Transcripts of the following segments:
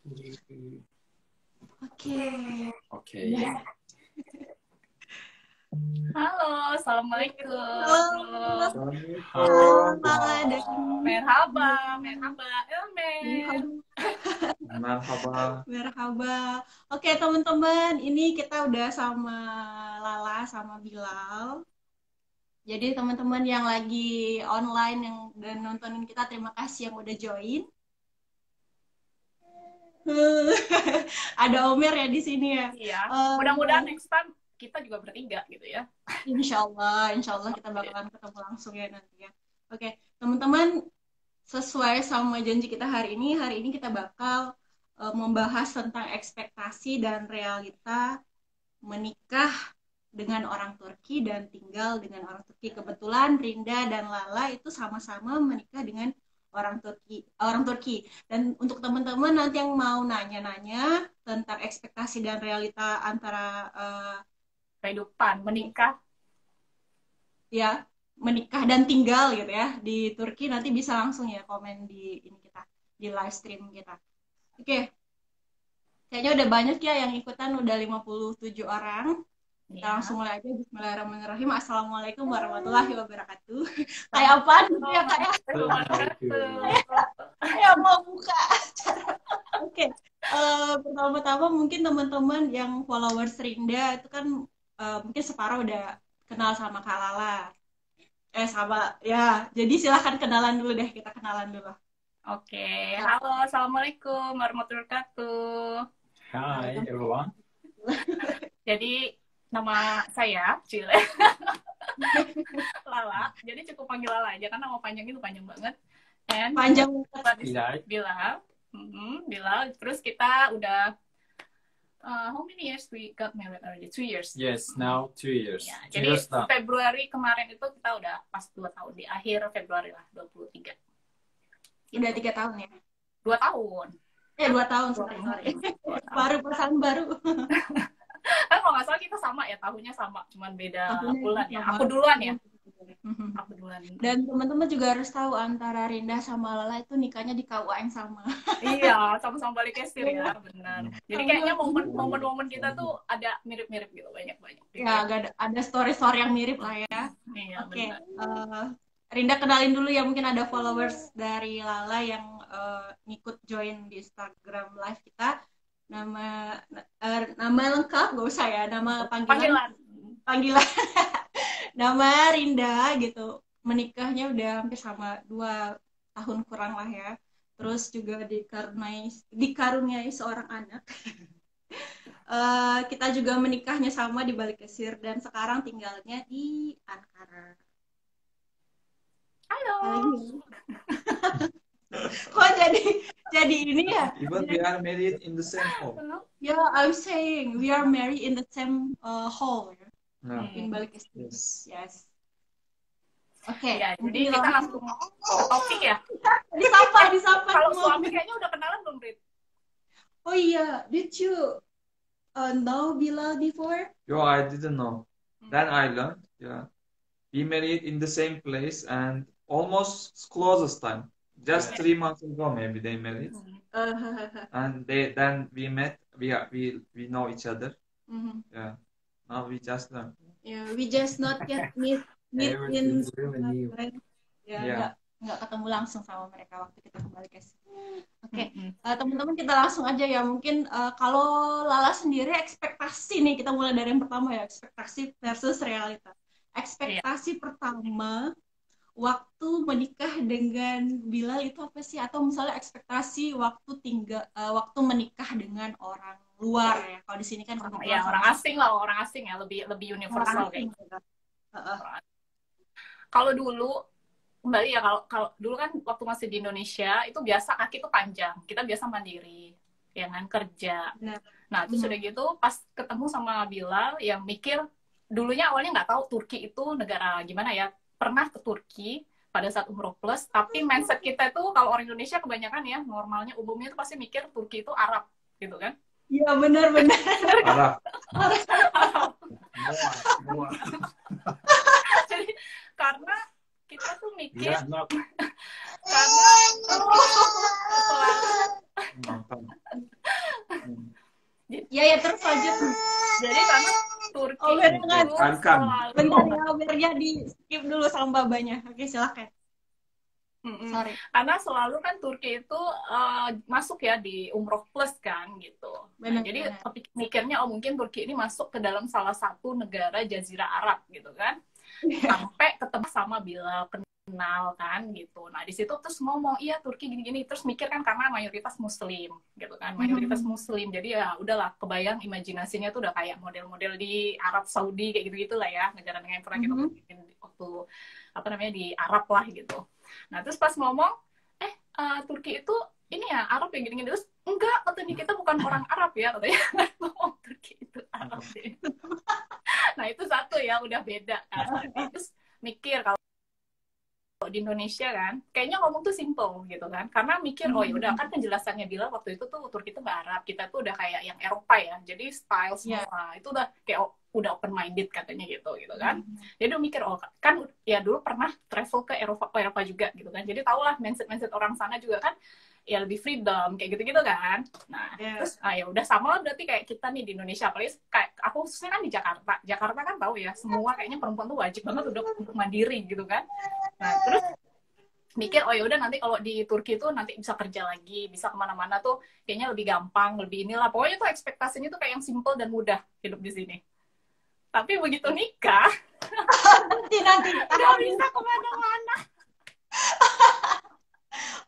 Oke. Oke. Halo, assalamualaikum. Merhaba, Merhaba. Oke, teman-teman, ini kita udah sama Lala sama Bilal. Jadi teman-teman yang lagi online yang udah nontonin kita, terima kasih yang udah join. Ada Omer ya di sini ya. Iya. Mudah-mudahan next time kita juga bertiga gitu ya. Insya Allah kita bakalan ketemu langsung ya nanti ya. Oke, teman-teman, sesuai sama janji kita hari ini kita bakal membahas tentang ekspektasi dan realita menikah dengan orang Turki dan tinggal dengan orang Turki. Kebetulan Rinda dan Lala itu sama-sama menikah dengan orang Turki. Dan untuk teman-teman nanti yang mau nanya-nanya tentang ekspektasi dan realita antara kehidupan menikah dan tinggal gitu ya di Turki, nanti bisa langsung ya komen di ini kita, di live stream kita. Oke. Kayaknya udah banyak ya yang ikutan, udah 57 orang. Kita langsung mulai aja. Bismillahirrahmanirrahim. Assalamualaikum warahmatullahi wabarakatuh. Kayak apaan gitu ya, kayak mau buka acara. Oke. Pertama-tama mungkin teman-teman yang followers Rinda itu kan mungkin separuh udah kenal sama Kak Lala. Sama ya. Jadi silahkan kenalan dulu deh, kita kenalan dulu. Oke. Halo, assalamualaikum warahmatullahi wabarakatuh. Hi everyone. Jadi nama saya Cile Lala. Jadi cukup panggil Lala aja karena nama panjang itu panjang banget. And panjang Bilal. Bilal. Terus kita udah how many years we got married already? 2 years. Yes, now 2 years. Ya, jadi Februari kemarin itu kita udah pas 2 tahun, di akhir Februari lah, 23. Udah 3 tahun ya? 2 tahun. 2 tahun, sorry. Baru pesan baru. Kan kalau nggak salah kita sama ya, tahunnya sama, cuman beda bulan ya. Aku duluan ya. Aku duluan. Dan teman-teman juga harus tahu antara Rinda sama Lala itu nikahnya di KUA yang sama. Iya, sama-sama balik kesir ya, benar. Jadi kayaknya momen-momen kita tuh ada mirip-mirip gitu, banyak-banyak. Ya, ada story-story yang mirip lah ya. Iya, oke. Rinda kenalin dulu ya, mungkin ada followers dari Lala yang ngikut join di Instagram live kita. Nama lengkap gak usah ya, nama panggilan. Nama Rinda gitu. Menikahnya udah hampir sama 2 tahun kurang lah ya. Terus juga dikaruniai seorang anak. Kita juga menikahnya sama di Balıkesir dan sekarang tinggalnya di Ankara. Halo. Kok jadi ini ya? Even we are married in the same hall. Yeah, I'm saying we are married in the same hall. In Balıkesir. Yes. Oke. Ya, jadi kita langsung topik ya. Disapa. Kalau suami kayaknya udah kenalan belum, Rit? Oh iya, did you know Bilal before? Yo, I didn't know. Then I learned. Yeah, we married in the same place and almost closest time. Just 3 months ago, maybe they married. And then we met. We know each other. Yeah. Now we just learn. Yeah, we just not yet meet in really nggak ketemu langsung sama mereka waktu kita kembali ke sini. Oke. Teman-teman kita langsung aja ya. Mungkin kalau Lala sendiri ekspektasi nih, kita mulai dari yang pertama ya, ekspektasi versus realita. Ekspektasi pertama waktu menikah dengan Bilal itu apa sih? Atau misalnya ekspektasi waktu menikah dengan orang luar ya. Kalau di sini kan orang asing ya, lebih universal kayak gitu. Kalau dulu kembali ya, kalau dulu kan waktu masih di Indonesia itu biasa kaki tuh panjang, kita biasa mandiri, ya kan, kerja. Nah terus udah gitu pas ketemu sama Bilal yang mikir dulunya awalnya nggak tahu Turki itu negara gimana ya, pernah ke Turki pada saat umroh plus, tapi mindset kita tuh kalau orang Indonesia kebanyakan ya normalnya umumnya tuh pasti mikir Turki itu Arab gitu kan. Iya benar. Arab. Jadi karena kita tuh mikir Ya terus lanjut. Jadi karena Turki itu kan. Bentar ya, biar di skip dulu sama babanya. Oke, silakan. Sorry. Karena selalu kan Turki itu masuk ya di umroh plus kan gitu. Nah, jadi mikirnya mungkin Turki ini masuk ke dalam salah satu negara Jazirah Arab gitu kan. Sampai ketemu sama Bilal, kenal kan gitu. Nah di situ terus ngomong iya Turki gini-gini, terus mikir kan karena mayoritas Muslim gitu kan, mayoritas Muslim. Jadi ya udahlah, kebayang imajinasinya tuh udah kayak model-model di Arab Saudi kayak gitu-gitu lah ya, negara-negara yang pernah kita waktu apa namanya di Arab lah gitu. Nah terus pas ngomong Turki itu ini ya Arab ya gini-gini, terus enggak, katanya kita bukan orang Arab ya, katanya ngomong Turki itu Arab ya. Nah itu satu ya udah beda kan. Terus mikir kalau di Indonesia kan kayaknya ngomong tuh simple gitu kan, karena mikir oh ya udah kan penjelasannya bilang waktu itu tuh Turki itu nggak Arab, kita tuh udah kayak yang Eropa ya, jadi style semua itu udah kayak udah open minded katanya gitu kan. Jadi udah mikir oh kan ya dulu pernah travel ke Eropa juga gitu kan, jadi tau lah mindset orang sana juga kan ya lebih freedom kayak gitu-gitu kan. Nah terus ya udah sama lah berarti kayak kita nih di Indonesia, apalagi kayak aku khususnya kan di Jakarta kan tahu ya semua kayaknya perempuan tuh wajib banget udah untuk mandiri gitu kan. Nah terus mikir oh ya udah nanti kalau di Turki tuh nanti bisa kerja lagi, bisa kemana-mana tuh kayaknya lebih gampang, lebih inilah pokoknya tuh ekspektasinya tuh kayak yang simple dan mudah hidup di sini. Tapi begitu nikah nanti nggak bisa kemana-mana.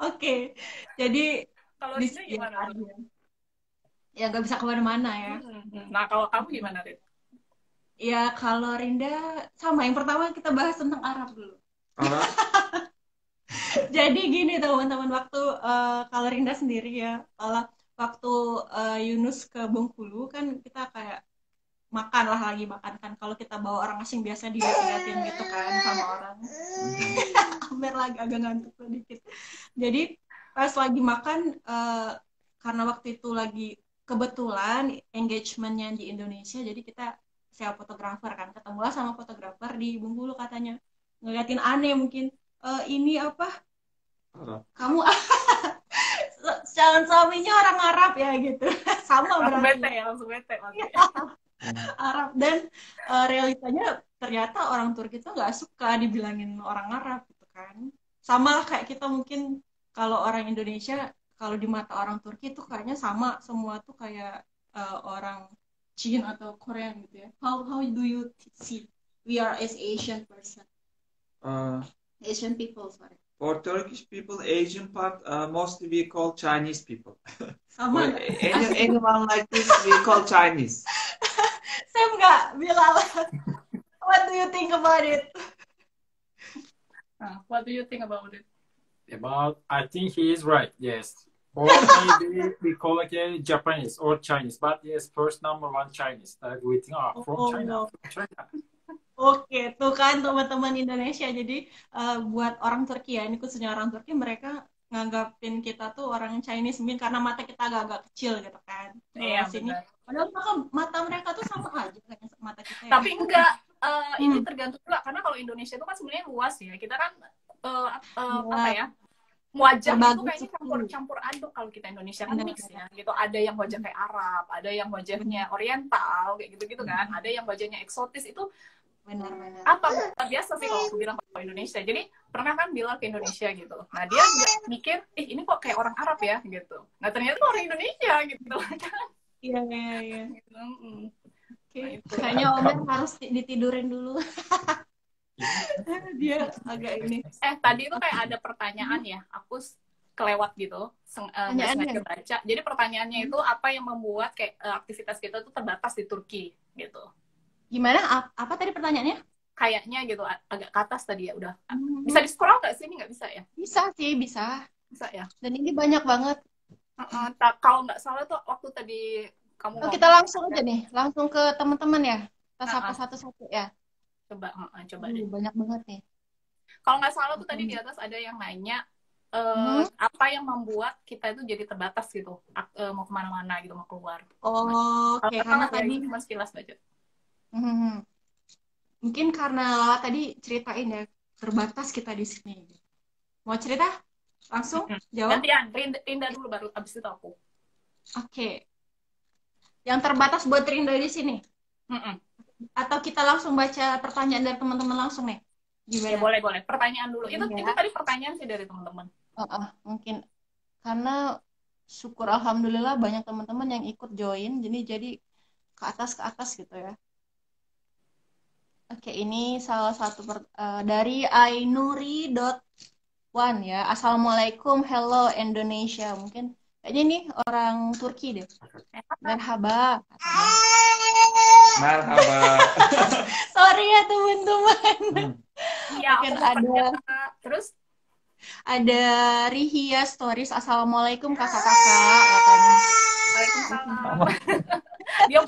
Oke, jadi kalau di sini gimana? Ya nggak bisa kemana-mana ya. Nah kalau kamu gimana, Rin? Ya kalau Rinda sama, yang pertama kita bahas tentang Arab dulu. Jadi gini teman-teman, waktu kalau Rinda sendiri ya, kalau waktu Yunus ke Bengkulu kan kita kayak makan lah, lagi makan kan, kalau kita bawa orang asing biasa dilihatin gitu kan sama orang. Amber lagi agak ngantuk sedikit. Jadi pas lagi makan karena waktu itu lagi kebetulan engagementnya di Indonesia, jadi kita sewa fotografer kan, ketemulah sama fotografer di Bengkulu, katanya ngeliatin aneh mungkin, ini apa kamu calon suaminya orang Arab ya gitu. Sama berarti langsung bete Arab. Dan realitanya ternyata orang Turki itu nggak suka dibilangin orang Arab gitu kan. Sama lah kayak kita mungkin kalau orang Indonesia, kalau di mata orang Turki itu kayaknya sama semua tuh kayak orang Cina atau Korea gitu ya. How do you see we are as Asian person? Asian people, sorry. For Turkish people, Asian part mostly we call Chinese people. Sama. Anyone like this we call Chinese. Saya nggak bilang. What do you think about it? What do you think about it? I think he is right. Yes. Or maybe we call it Japanese or Chinese, but yes, first number one Chinese. We think from China. Oke, tuh kan teman-teman Indonesia. Jadi buat orang Turki ya, ini khususnya orang Turki, mereka nganggapin kita tuh orang Chinese mungkin karena mata kita agak-agak kecil gitu kan. Iya, sini. Padahal mata mereka tuh sama aja kayak mata kita. Ya. Tapi enggak, ini tergantung juga karena kalau Indonesia itu kan sebenarnya luas ya. Kita kan apa ya? Wajah itu kayaknya campur aduk. Kalau kita Indonesia kan mix ya gitu, ada yang wajah kayak Arab, ada yang wajahnya Oriental kayak gitu-gitu kan, ada yang wajahnya eksotis. Itu benar-benar apa biasa sih kalau aku bilang kalau Indonesia. Jadi pernah kan bilang ke Indonesia gitu, nah dia mikir ini kok kayak orang Arab ya gitu, nah ternyata orang Indonesia gitu kan. Iya gitu. Kayaknya Omer harus ditidurin dulu. Dia agak ini. Tadi itu kayak ada pertanyaan ya, aku kelewat gitu, sengaja baca. Jadi pertanyaannya itu apa yang membuat kayak aktivitas kita tuh terbatas di Turki gitu. Gimana? Apa tadi pertanyaannya? Kayaknya gitu, agak ke atas tadi ya udah. Bisa di-scroll nggak sih? Ini nggak bisa ya? Bisa sih, bisa. Bisa ya? Dan ini banyak banget. Kalau nggak salah tuh waktu tadi kamu kita langsung aja nih, langsung ke teman-teman ya. Kita sapa satu-satu ya. Coba deh. Banyak banget nih. Kalau nggak salah tuh tadi di atas ada yang nanya apa yang membuat kita itu jadi terbatas gitu, mau kemana-mana gitu, mau keluar. Oke. Karena tadi Mas kilas baca. Mungkin karena Lala tadi ceritain ya, terbatas kita di sini. Mau cerita? Langsung jawab? Gantian, Rinda dulu baru abis itu aku. Oke. Yang terbatas buat Rinda di sini. Mm-mm. Atau kita langsung baca pertanyaan dari teman-teman langsung nih? Ya Gimana? boleh. Pertanyaan dulu. Itu tadi pertanyaan sih dari teman-teman. Mungkin karena syukur alhamdulillah banyak teman-teman yang ikut join, jadi ke atas gitu ya. Oke, ini salah satu dari ainuri.1 ya. Assalamualaikum, hello Indonesia. Mungkin kayaknya ini orang Turki deh. Merhaba. Merhaba. Sorry ya teman-teman. Iya, mungkin ada. Terus ada Rihia Stories. Assalamualaikum kakak-kakak katanya. Waalaikumsalam. Dia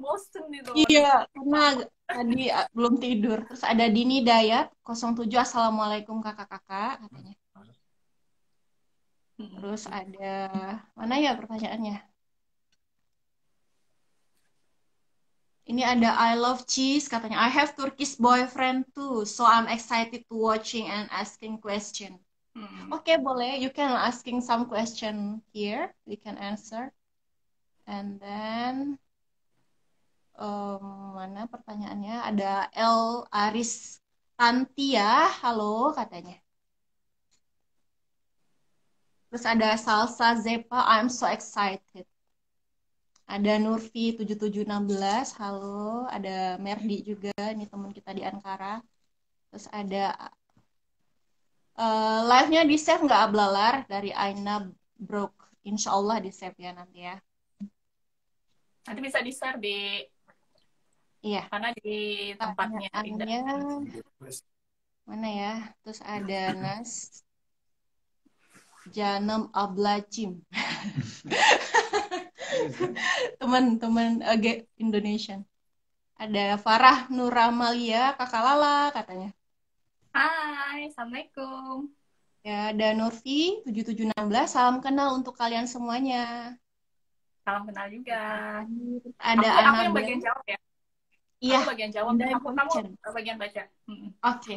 bosen gitu. Iya, karena tadi belum tidur. Terus ada Dini Dayat 07. Assalamualaikum kakak-kakak katanya. Terus ada mana ya pertanyaannya? Ini ada I love cheese katanya. I have Turkish boyfriend too, so I'm excited to watching and asking question. Oke, boleh. You can asking some question here. We can answer. And then mana pertanyaannya? Ada El Aris Tantia, halo katanya. Terus ada Salsa Zepa, I'm so excited. Ada Nurfi 7716, halo. Ada Merdi juga, ini teman kita di Ankara. Terus ada live-nya di save nggak Ablalar dari Aina Brok. Insya Allah di save ya nanti ya. Nanti bisa di share di mana di tempatnya mana ya. Terus ada Nas Janam Ablacim. Teman-teman Indonesian. Ada Farah Nuramalia, kakak Lala katanya. Hai, assalamualaikum. Ya, ada Nurfi 7716, salam kenal untuk kalian semuanya. Salam kenal juga. Ada aku yang bagian jawab ya. Iya. Aku bagian jawab. Kamu bagian baca. Oke.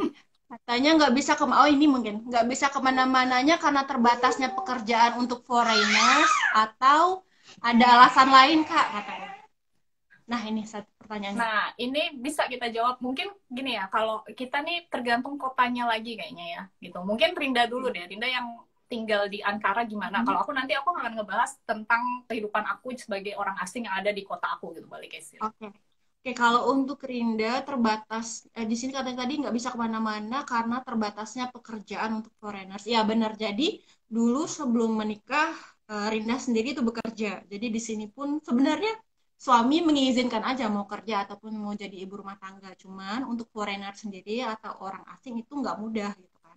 Katanya nggak bisa ini mungkin nggak bisa kemana-mananya karena terbatasnya pekerjaan untuk foreigners atau ada alasan lain Kak katanya. Nah ini satu pertanyaan. Nah ini bisa kita jawab mungkin gini ya, kalau kita nih tergantung kotanya lagi kayaknya ya gitu. Mungkin Rinda dulu deh, Rinda yang tinggal di Ankara gimana. Kalau aku nanti aku akan ngebahas tentang kehidupan aku sebagai orang asing yang ada di kota aku gitu, balik ke sini. Oke, kalau untuk Rinda terbatas di sini katanya tadi nggak bisa kemana-mana karena terbatasnya pekerjaan untuk foreigners. Ya benar. Jadi dulu sebelum menikah Rinda sendiri itu bekerja. Jadi di sini pun sebenarnya suami mengizinkan aja mau kerja ataupun mau jadi ibu rumah tangga. Cuman untuk foreigner sendiri atau orang asing itu nggak mudah gitu kan.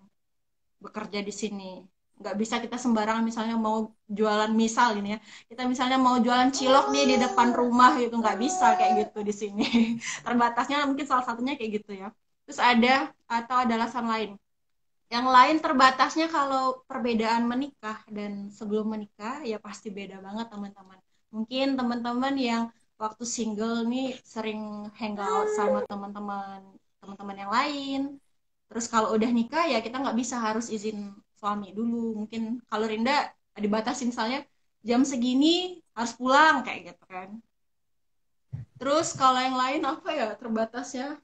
Bekerja di sini. Nggak bisa kita sembarangan misalnya mau jualan misal ini ya, kita misalnya mau jualan cilok nih di depan rumah gitu, nggak bisa kayak gitu di sini. Terbatasnya mungkin salah satunya kayak gitu ya. Terus ada atau ada alasan lain, yang lain terbatasnya kalau perbedaan menikah dan sebelum menikah ya pasti beda banget teman-teman. Mungkin teman-teman yang waktu single nih sering hangout sama teman-teman yang lain. Terus kalau udah nikah ya kita nggak bisa harus izin suami dulu. Mungkin kalau Rinda dibatasi misalnya jam segini harus pulang kayak gitu kan. Terus kalau yang lain apa ya terbatasnya?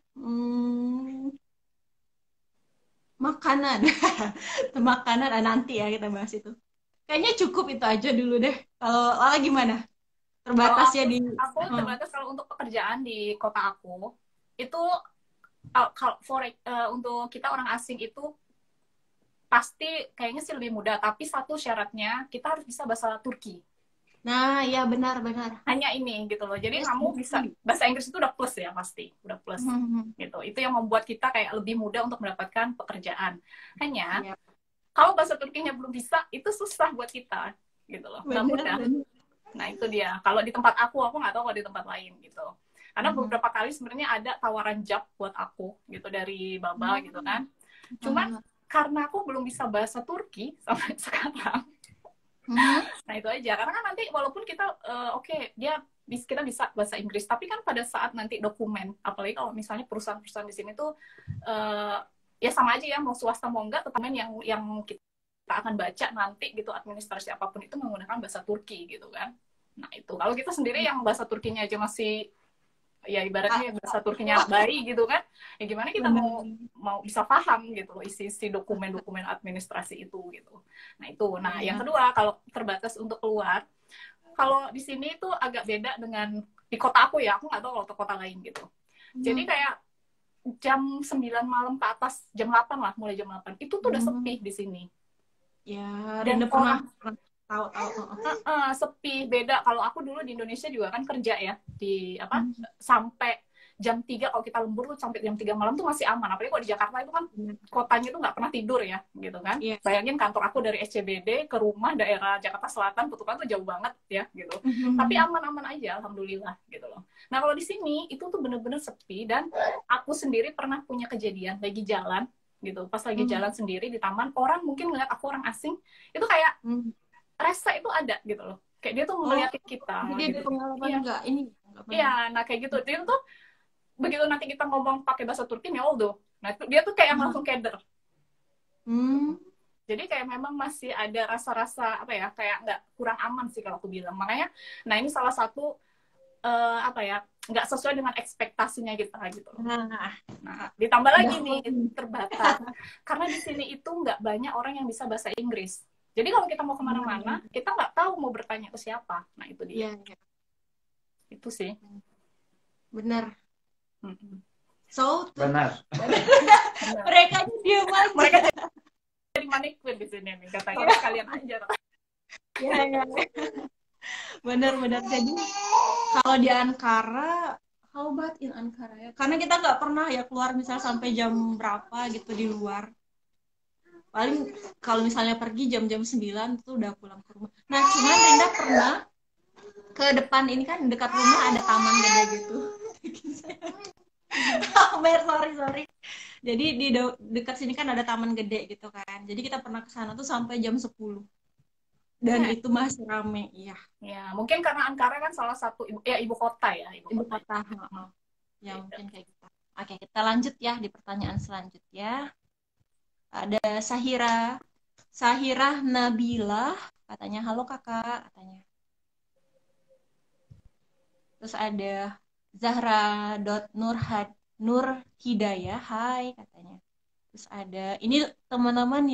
Makanan. Makanan nanti ya kita bahas itu. Kayaknya cukup itu aja dulu deh. Kalau Lala gimana? Terbatasnya di aku terbatas kalau untuk pekerjaan di kota aku itu kalau untuk kita orang asing itu pasti kayaknya sih lebih mudah, tapi satu syaratnya kita harus bisa bahasa Turki. Nah, ya benar. Hanya ini gitu loh. Jadi kamu bisa bahasa Inggris itu udah plus ya pasti, udah plus gitu. Itu yang membuat kita kayak lebih mudah untuk mendapatkan pekerjaan. Hanya kalau bahasa Turkinya belum bisa, itu susah buat kita gitu loh. Nggak mudah. Nah itu dia. Kalau di tempat aku nggak tahu kalau di tempat lain gitu. Karena beberapa kali sebenarnya ada tawaran job buat aku gitu dari Baba gitu kan. Cuman karena aku belum bisa bahasa Turki sampai sekarang. Nah itu aja. Karena kan nanti walaupun kita kita bisa bahasa Inggris, tapi kan pada saat nanti dokumen, apalagi kalau misalnya perusahaan-perusahaan di sini tuh ya sama aja ya, mau swasta mau enggak, dokumen yang kita akan baca nanti gitu, administrasi apapun itu menggunakan bahasa Turki gitu kan. Nah itu kalau kita sendiri yang bahasa Turkinya aja masih ya ibaratnya bahasa Turkinya bayi gitu kan, ya gimana kita mau bisa paham gitu loh isi dokumen-dokumen administrasi itu gitu. Nah itu, nah yang kedua kalau terbatas untuk keluar, kalau di sini itu agak beda dengan di kota aku ya, aku nggak tahu kalau kota lain gitu. Jadi kayak jam 9 malam ke atas, jam 8 lah, mulai jam 8 itu tuh udah sepi di sini. Ya, dan pernah tahu sepi. Beda kalau aku dulu di Indonesia juga kan kerja ya di sampai jam 3, kalau kita lembur tuh sampai jam 3 malam tuh masih aman. Apalagi kalau di Jakarta itu kan kotanya tuh nggak pernah tidur ya gitu kan. Bayangin kantor aku dari SCBD ke rumah daerah Jakarta Selatan Putukan tuh jauh banget ya gitu. Tapi aman-aman aja alhamdulillah gitu loh. Nah kalau di sini itu tuh bener-bener sepi, dan aku sendiri pernah punya kejadian lagi jalan gitu, pas lagi jalan sendiri di taman, orang mungkin ngeliat aku orang asing, itu kayak rasa itu ada gitu loh, kayak dia tuh ngeliatin kita. Jadi gitu. ada pengalaman nggak ini? Iya, nah kayak gitu. Dia tuh begitu nanti kita ngomong pakai bahasa Turki nih, nah itu dia tuh kayak langsung keder. Jadi kayak memang masih ada rasa-rasa apa ya, kayak nggak, kurang aman sih kalau aku bilang. Makanya, nah ini salah satu nggak sesuai dengan ekspektasinya kita gitu loh. Nah, ditambah lagi nih terbatas, karena di sini itu nggak banyak orang yang bisa bahasa Inggris. Jadi kalau kita mau kemana-mana, kita nggak tahu mau bertanya ke siapa. Nah itu dia. Itu sih. Benar. Benar. Mereka diam aja. Mereka jadi manekun di sini nih, katanya kalian aja. Ya. Benar. Jadi kalau di Ankara, how about in Ankara ya? Karena kita nggak pernah ya keluar misal sampai jam berapa gitu di luar. Paling kalau misalnya pergi jam-jam 9 itu udah pulang ke rumah. Nah, cuman Rinda pernah ke depan ini kan dekat rumah ada taman gede gitu. sorry. Jadi di dekat sini kan ada taman gede gitu kan. Jadi kita pernah ke sana tuh sampai jam 10. Dan itu masih rame, iya. Ya, mungkin karena Ankara kan salah satu ibu kota ya, ibu kota. Ya mungkin kayak gitu. Oke, kita lanjut ya di pertanyaan selanjutnya. Ada Sahirah Nabilah, katanya halo kakak, katanya. Terus ada Zahra.Nur Hidayah, hai katanya. Terus ada ini teman-teman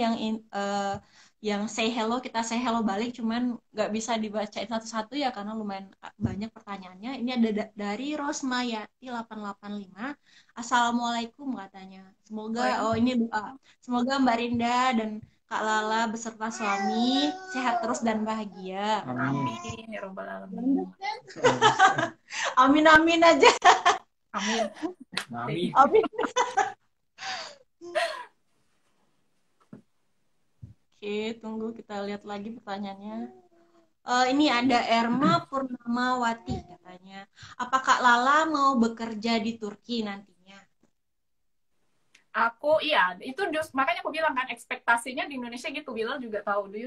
yang say hello, kita say hello balik, cuman nggak bisa dibacain satu-satu ya karena lumayan banyak pertanyaannya. Ini ada dari Rosmayati 885. Assalamualaikum katanya. Semoga ini doa. Semoga Mbak Rinda dan Kak Lala beserta suami sehat terus dan bahagia. Amin ya robbal alamin. Amin aja. Amin. Oke, tunggu kita lihat lagi pertanyaannya. Ini ada Erma Purnamawati katanya. Apa Kak Lala mau bekerja di Turki nantinya? Aku itu makanya aku bilang kan ekspektasinya di Indonesia gitu. Bilal juga tahu. Do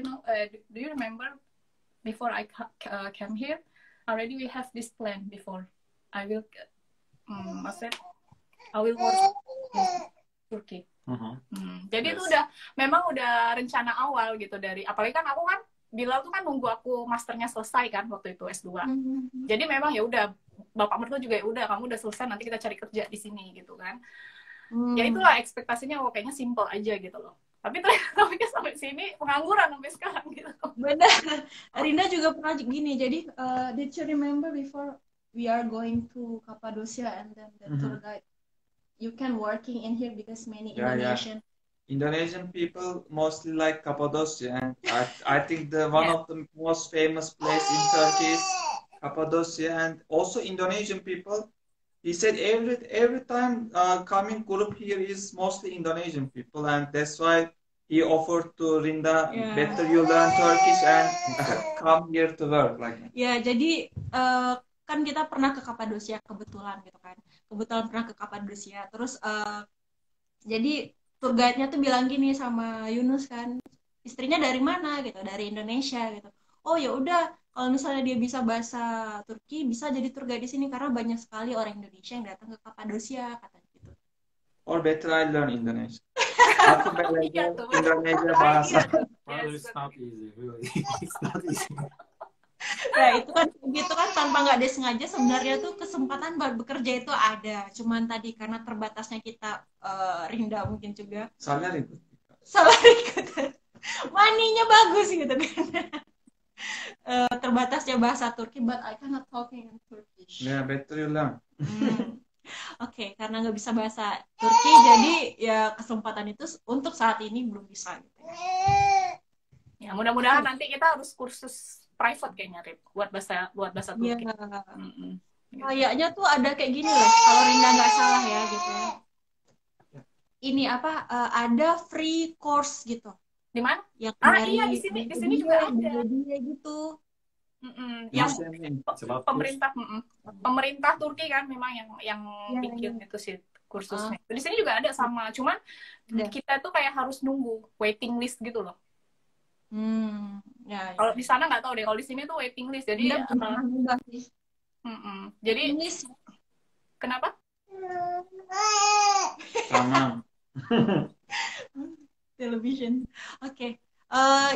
you remember before I came here already we have this plan before I will work in Turkey. Jadi itu memang udah rencana awal gitu, dari apalagi kan aku kan Bilal tuh kan nunggu aku masternya selesai kan waktu itu S2. Jadi memang ya udah bapak mertua juga ya udah kamu udah selesai nanti kita cari kerja di sini gitu kan. Ya itulah ekspektasinya kayaknya simple aja gitu loh. Tapi ternyata sampai sini pengangguran sampai sekarang gitu. Benar. Rinda juga pernah gini. Jadi did you remember before we are going to Cappadocia and then the tour guide, you can working in here because many Indonesian people mostly like Cappadocia, and I think one of the most famous place in Turkey is Cappadocia, and also Indonesian people. He said every time coming group here is mostly Indonesian people, and that's why he offered to Rinda, better you learn Turkish and come here to work like. Ya, jadi kan kita pernah ke Cappadocia kebetulan gitu kan. Kebetulan pernah ke Cappadocia. Terus jadi tour guide-nya tuh bilang gini sama Yunus kan, istrinya dari mana gitu, dari Indonesia gitu. Oh ya udah, kalau misalnya dia bisa bahasa Turki, bisa jadi tour guide di sini karena banyak sekali orang Indonesia yang datang ke Cappadocia katanya gitu. Or better I learn Indonesia. Aku belajar Indonesia bahasa. It's not easy, really. It's not easy. Nah itu kan gitu kan tanpa nggak disengaja sebenarnya tuh kesempatan buat bekerja itu ada. Cuman tadi karena terbatasnya kita Rinda mungkin juga Salah ikut. salah ikut. Maninya bagus gitu kan. Terbatasnya bahasa Turki, but I cannot talking in Turkish. Yeah, better you learn. Oke, karena nggak bisa bahasa Turki, jadi ya kesempatan itu untuk saat ini belum bisa. Gitu. Ya, mudah-mudahan nanti kita harus kursus private kayaknya, Rip, buat bahasa Turki. Ya. Kayaknya tuh ada kayak gini loh, kalau Rinda nggak salah ya gitu. Ini apa? Ada free course gitu. Di mana? Yang iya di sini juga ada. Dia gitu. Yang pemerintah Turki kan memang yang bikin itu sih kursusnya. Di sini juga ada sama, cuman kita tuh kayak harus nunggu waiting list gitu loh. Ya. Kalau di sana nggak tahu deh, kalau di sini tuh waiting list. Jadi jadi kenapa? Sama. Television. Oke.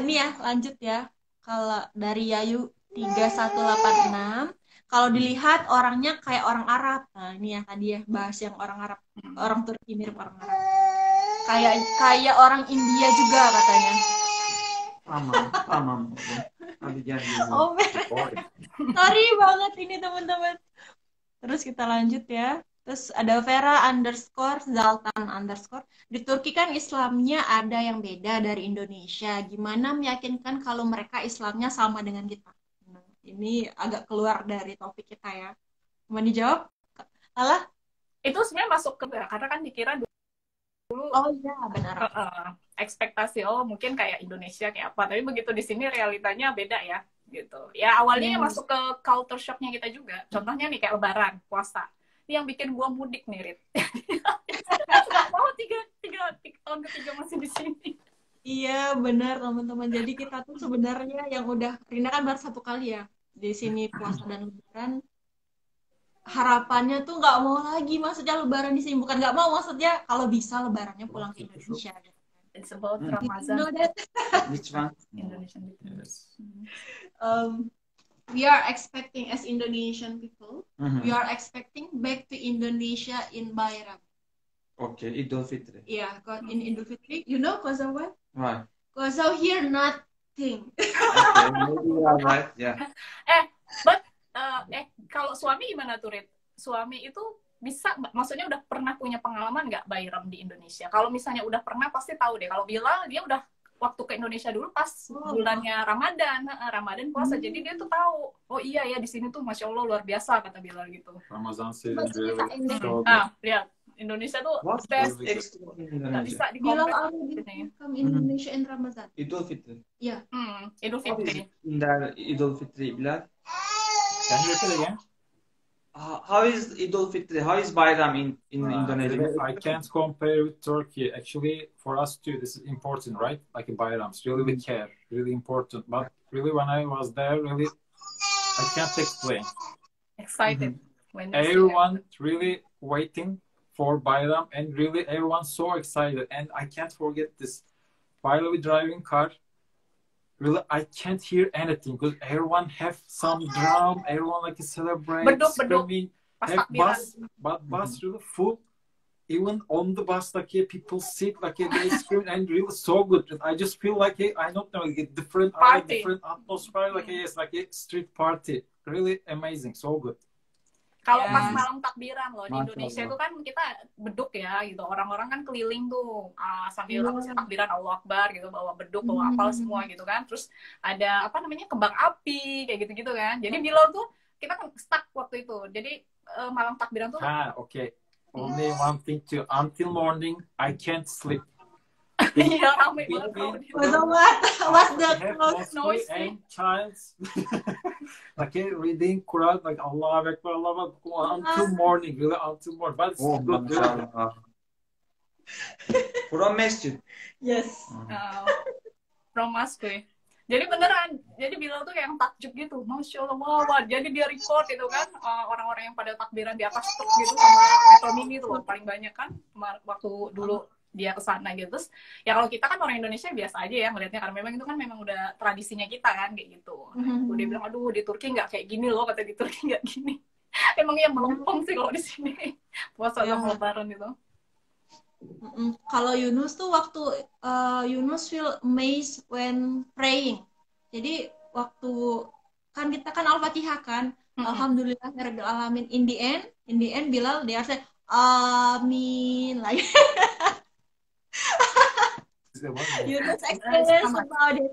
Ini ya lanjut ya. Kalau dari Yayu 3186, kalau dilihat orangnya kayak orang Arab. Nah, ini ya tadi ya bahas yang orang Arab. Orang Turki mirip orang Arab. Kayak orang India juga katanya. Tamam. Oh, sorry banget ini teman-teman. Terus kita lanjut ya. Terus ada Vera_Zaltan_. Di Turki kan Islamnya ada yang beda dari Indonesia. Gimana meyakinkan kalau mereka Islamnya sama dengan kita? Nah, ini agak keluar dari topik kita ya. Mau dijawab? Alah? Itu sebenarnya masuk ke karena kan dikira dulu. Oh iya benar. Ekspektasi mungkin kayak Indonesia kayak apa. Tapi begitu di sini realitanya beda ya. Gitu. Ya awalnya masuk ke culture shocknya kita juga. Contohnya nih kayak Lebaran, puasa. Ini yang bikin gua mudik nih, Rit. Nggak mau tiga tahun ketiga masih di sini. Iya benar teman-teman. Jadi kita tuh sebenarnya yang udah Rina kan baru 1 kali ya di sini puasa dan Lebaran. Harapannya tuh nggak mau lagi, maksudnya Lebaran di sini. Bukan nggak mau, maksudnya kalau bisa Lebarannya pulang ke Indonesia. It's about Ramadan. Which one? Indonesian. We are expecting as Indonesian people, we are expecting back to Indonesia in Bayram. Okay, Idul Fitri. Yeah, in Idul Fitri, you know Kozaw what? Right. Kozaw here nothing. Okay, maybe you are right. Yeah. But kalau suami gimana tuh, Rit? Suami itu bisa, maksudnya udah pernah punya pengalaman nggak Bayram di Indonesia? Kalau misalnya udah pernah pasti tahu deh. Kalau Bilal dia udah waktu ke Indonesia dulu pas bulannya Ramadan puasa, jadi dia tuh tahu, oh iya ya di sini tuh Masya Allah luar biasa kata Bilal gitu. Ramadan season lihat Indonesia tuh best, nggak bisa di Bilal come Indonesia in Ramadan. Idul Fitri. Yeah. Idul Fitri. Idul Fitri Bilal. Can you repeat again? How is Idul Fitri? How is Bayram in Indonesia? I can't compare with Turkey. Actually, for us too, this is important, right? Like in Bayrams, really we care, really important. But really, when I was there, really, I can't explain. Excited. When everyone really waiting for Bayram, and really everyone's so excited. And I can't forget this. While we driving car, really, I can't hear anything because everyone have some drum, everyone like celebrate, screaming, have bus really full. Even on the bus, like people sit, like they scream, and really so good. I just feel like I don't know, like a different atmosphere, like it's like a street party. Really amazing, so good. Kalau pas malam takbiran loh di Indonesia itu kan kita beduk ya gitu, orang-orang kan keliling tuh sambil takbiran Allah Akbar gitu, bawa beduk, bawa apal semua gitu kan, terus ada apa namanya kembang api kayak gitu-gitu kan. Jadi Bilal tuh kita kan stuck waktu itu, jadi malam takbiran tuh okay. Only one thing too, until morning I can't sleep. Iya, ramai banget. What's the noise and childs like reading Quran, like Allah Akbar, Allah Akbar until morning, really until morning. But it's good. From masjid. Yes. From masjid. Jadi beneran, jadi Bilal tuh kayak yang takjub gitu, Masya Allah, wah. Jadi dia record gitu kan, orang-orang yang pada takbiran di atas truk gitu sama Metro Mini tuh paling banyak kan, waktu dulu dia ke sana gitu. Terus ya kalau kita kan orang Indonesia biasa aja ya ngelihatnya, karena memang itu kan memang udah tradisinya kita kan kayak gitu. Dia bilang, aduh di Turki nggak kayak gini loh, kata di Turki nggak gini. Emang ya melempem sih kalau di sini puasa sama Lebaran itu. Kalau Yunus tuh waktu Yunus feel amazed when praying. Jadi waktu kan kita kan Al-Fatihah kan, Alhamdulillahirabbil alamin. In the end Bilal dia say amin lagi. Yunus experience about it.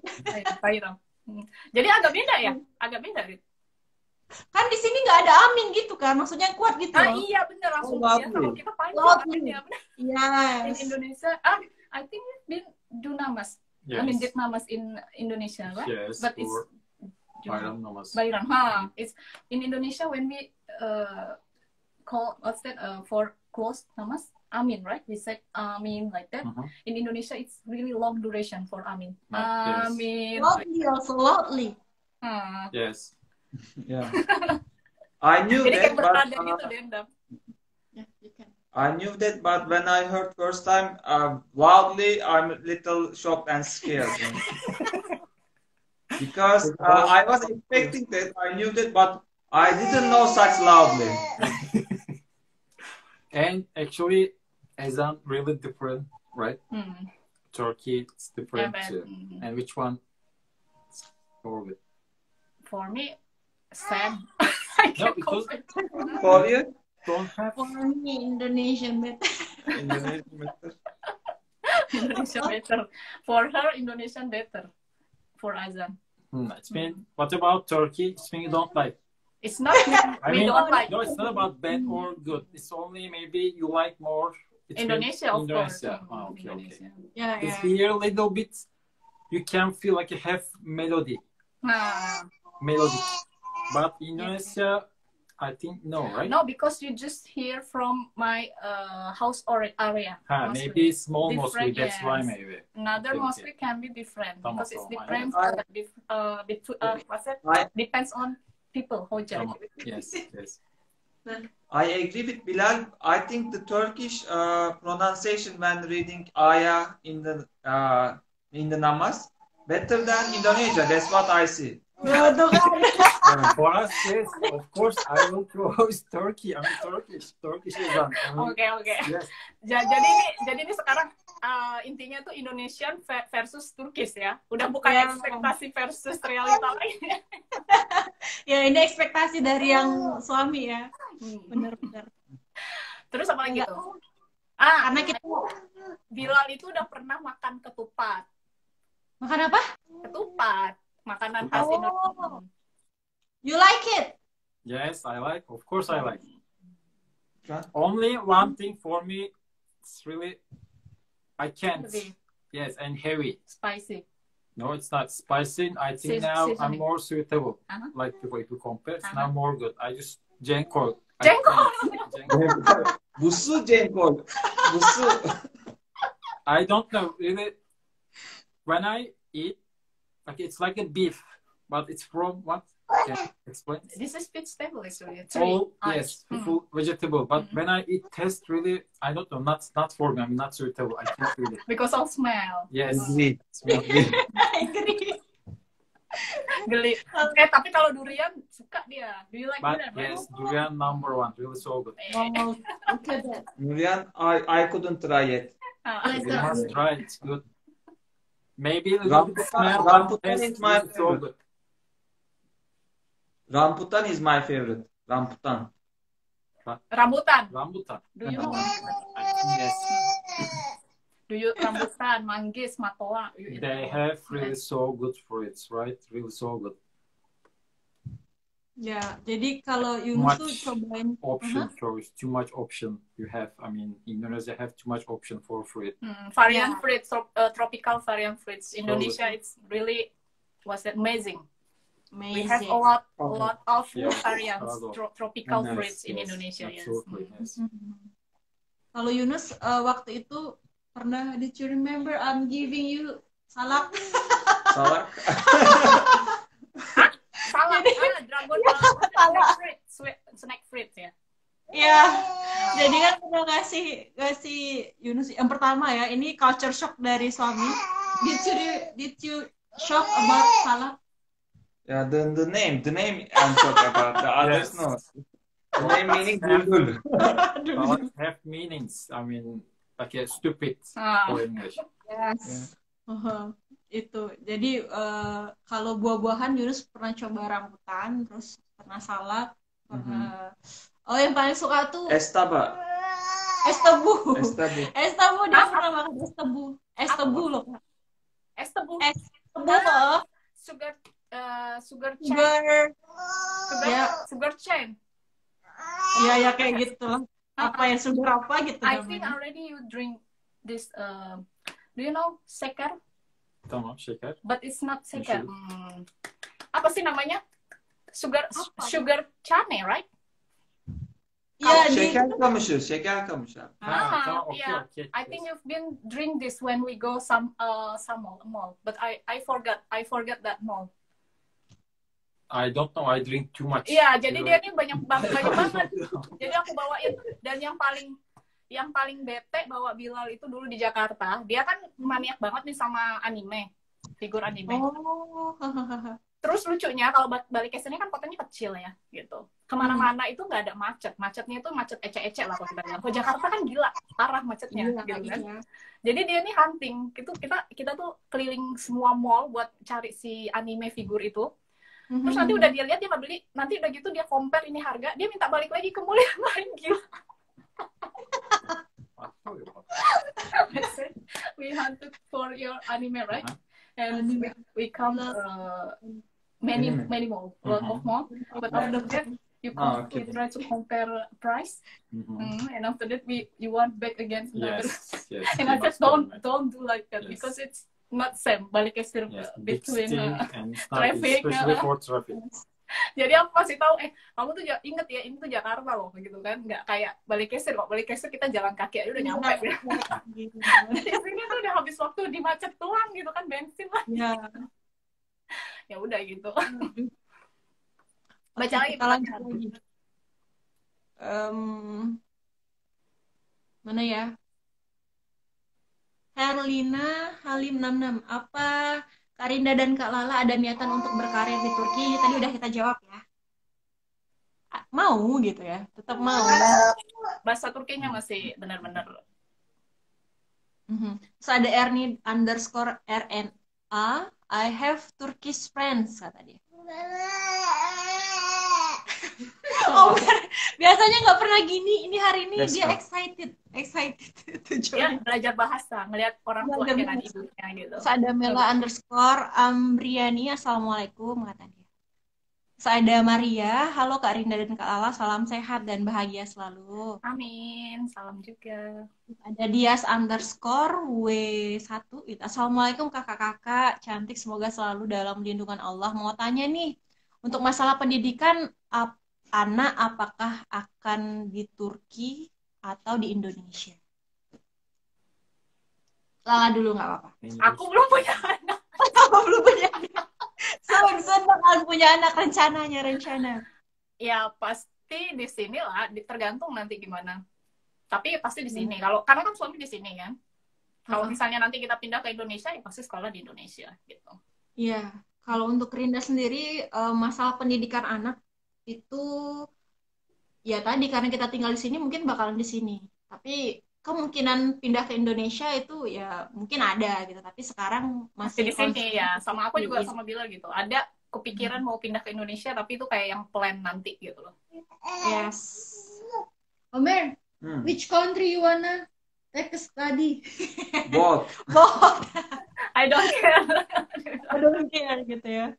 Jadi agak beda ya, agak beda gitu. Kan di sini nggak ada amin gitu kan, maksudnya kuat gitu. Iya bener, langsung ya. Kalau kita panjang ya bener. Yes. In Indonesia, I think did do namas. Yes. I mean did namas in Indonesia, right? Yes. But it's Bayram namas. Bayram, It's in Indonesia when we call what's that for close namas. Amin, right? We said amin like that. In Indonesia, it's really long duration for amin. Amin. Loudly, also loudly. Yes. Yeah. I knew that, but I knew that, but when I heard first time loudly, I'm a little shocked and scared. Because I was expecting that, I knew that, but I didn't know such loudly. And actually, Ezan really different, right? Turkey, it's different too. And which one? For me, same. No, because For you? don't have. For me, Indonesian better. Indonesian better. Indonesian better. For her, Indonesian better. For Azan. It's been. What about Turkey? It's been you don't like. It's not. We don't like. No, it's not about bad or good. It's only maybe you like more. Indonesia, of course. Oh, okay, Indonesia. okay. Yeah, It's here a little bit. You can feel like you have melody. Melody. But Indonesia, I think no, right? No, because you just hear from my house or area. Maybe small mosque. That's why yes. maybe. Another Okay, mosque can be different because it's different. I- Depends on people who judge. Yes, yes. I agree with Bilal. I think the Turkish pronunciation when reading ayah in the namaz better than Indonesia. That's what I see. For us, yes, of course, I will choose Turkey. I'm Turkish Ezan. Oke. Yes. Jadi ini sekarang intinya tuh Indonesian versus Turkish ya. Udah bukan ekspektasi versus realita lagi. Ya ini ekspektasi dari yang suami ya. Bener-bener. Terus apa lagi tuh? Karena kita Bilal itu udah pernah makan ketupat. makan apa? Ketupat, makanan khas Indonesia. You like it? Yes, I like. Of course, I like. Okay. Only one thing for me, it's really, I can't. Heavy. Yes, and heavy. Spicy. No, it's not spicy. I think now I'm Seasoning. more suitable. Like the way to compare, it's now more good. I just jengkol. Busu jengkol. Busu. I don't know really. When I eat, like it's like a beef, but it's from what? Can you explain? This is vegetable actually. Yes, full vegetable. But when I eat, taste really, I don't know, not for me. I'm not suitable. I can't really. Because of smell. Yes. Agree. Geli. Tapi kalau durian suka dia. Do you like But durian? yes, durian number one, really so good. Okay, then. Durian, I couldn't try it. You must try. It's good. Maybe a little bit smell, but Rambutan taste is my really so good. Rambutan is my favorite. Rambutan. Rambutan. Rambutan. Do you know? Yes. Do you rambutan, manggis, matoa? They have really so good fruits, right? Really so good. Ya, jadi kalau Yunus tuh Much cobain option choice, too much option you have. I mean, Indonesia have too much option for fruit. Variant fruits, tropical variant fruits. Indonesia, it's really amazing. We have a lot of variants, tropical fruits in Indonesia. Absolutely, yes. Kalau Yunus waktu itu pernah, did you remember I'm giving you salak? Salak. Salak, dragon fruit, snack fruit ya. Ya, Jadi kan udah ngasih Yunus yang pertama ya, ini culture shock dari suami. Did you shock about Salah? Yeah, the name I'm talking about. The others no. The name meaning dul. Have meanings. I mean, like a stupid for English. Yes. Itu. Jadi kalau buah-buahan Yunus pernah coba rambutan, terus pernah salak, pernah yang paling suka tuh es tebu. Es tebu dia pernah makan es tebu. Es tebu loh. Es tebu loh. Sugar chain. Ya kayak gitu lah. Apa ya, sugar apa gitu. I think already you drink this do you know shaker? Tamam, şeker. But it's not shaker. Apa sih namanya? Sugar cane, right? Yeah, şeker kamışı. Okay. I think you've been drink this when we go some mall, but I forgot that mall. I don't know, I drink too much. Iya, jadi dia ini banyak banget. Jadi aku bawain, dan yang paling bete bawa Bilal itu dulu di Jakarta. Dia kan maniak banget nih sama anime, figur anime. Terus lucunya kalau balik ke sini kan kotanya kecil ya, gitu. Kemana-mana itu nggak ada macet. Macetnya itu macet ecek-ecek lah kalau kita bilang. Kalau Jakarta kan gila, parah macetnya, gitu kan. Jadi dia ini hunting. Itu kita tuh keliling semua mall buat cari si anime figur itu. Terus nanti udah dia lihat, dia nggak beli. Nanti udah gitu dia compare ini harga, dia minta balik lagi ke mall yang lain, gila. We hunted for your anime, right? And we come many mall, lot of mall. But after that, we try to compare price, and after that you want back again. Yes. And I said don't do like that, because it's not same. Balik ke between traffic. Especially for traffic. Jadi aku kasih tahu, kamu tuh inget ya, ini tuh Jakarta loh, gitu kan, nggak kayak Balikesir. Kok Balikesir kita jalan kaki aja udah nyampe. Di sini tuh udah habis waktu di macet doang, gitu kan, bensin lah. Ya udah gitu. Baca lagi. Mana ya? Herlina Halim 66. Apa Karinda dan Kak Lala ada niatan untuk berkarir di Turki? Ini tadi udah kita jawab ya. Mau gitu ya, tetap mau. Bahasa Turkinya masih benar-benar. Terus ada Erni_RNA. I have Turkish friends, kata dia. Biasanya nggak pernah gini. Ini hari ini dia excited. Dia belajar bahasa, ngelihat orang tua dengan ibunya gitu. Terus ada Mela_Ambriani, assalamualaikum, kata dia. Terus ada Maria, halo Kak Rinda dan Kak Lala, salam sehat dan bahagia selalu. Amin, salam juga. Ada Dias_W1, assalamualaikum kakak-kakak, cantik, semoga selalu dalam lindungan Allah. Mau tanya nih, untuk masalah pendidikan, anak apakah akan di Turki atau di Indonesia? Lala dulu nggak apa-apa. Aku belum punya anak. Aku belum punya anak. Soon bakalan punya anak rencana. Ya pasti di sini lah, tergantung nanti gimana. Tapi pasti di sini. Karena kan suami di sini kan. Kalau misalnya nanti kita pindah ke Indonesia, ya pasti sekolah di Indonesia gitu. Iya. Kalau untuk Rinda sendiri, masalah pendidikan anak itu ya tadi karena kita tinggal di sini mungkin bakalan di sini. Tapi kemungkinan pindah ke Indonesia itu ya mungkin ada gitu, tapi sekarang masih di sini ya. Sama aku juga sama Bila gitu. Ada kepikiran mau pindah ke Indonesia, tapi itu kayak yang plan nanti gitu loh. Yes. Omer, which country you wanna take a study? Both. I don't care gitu ya.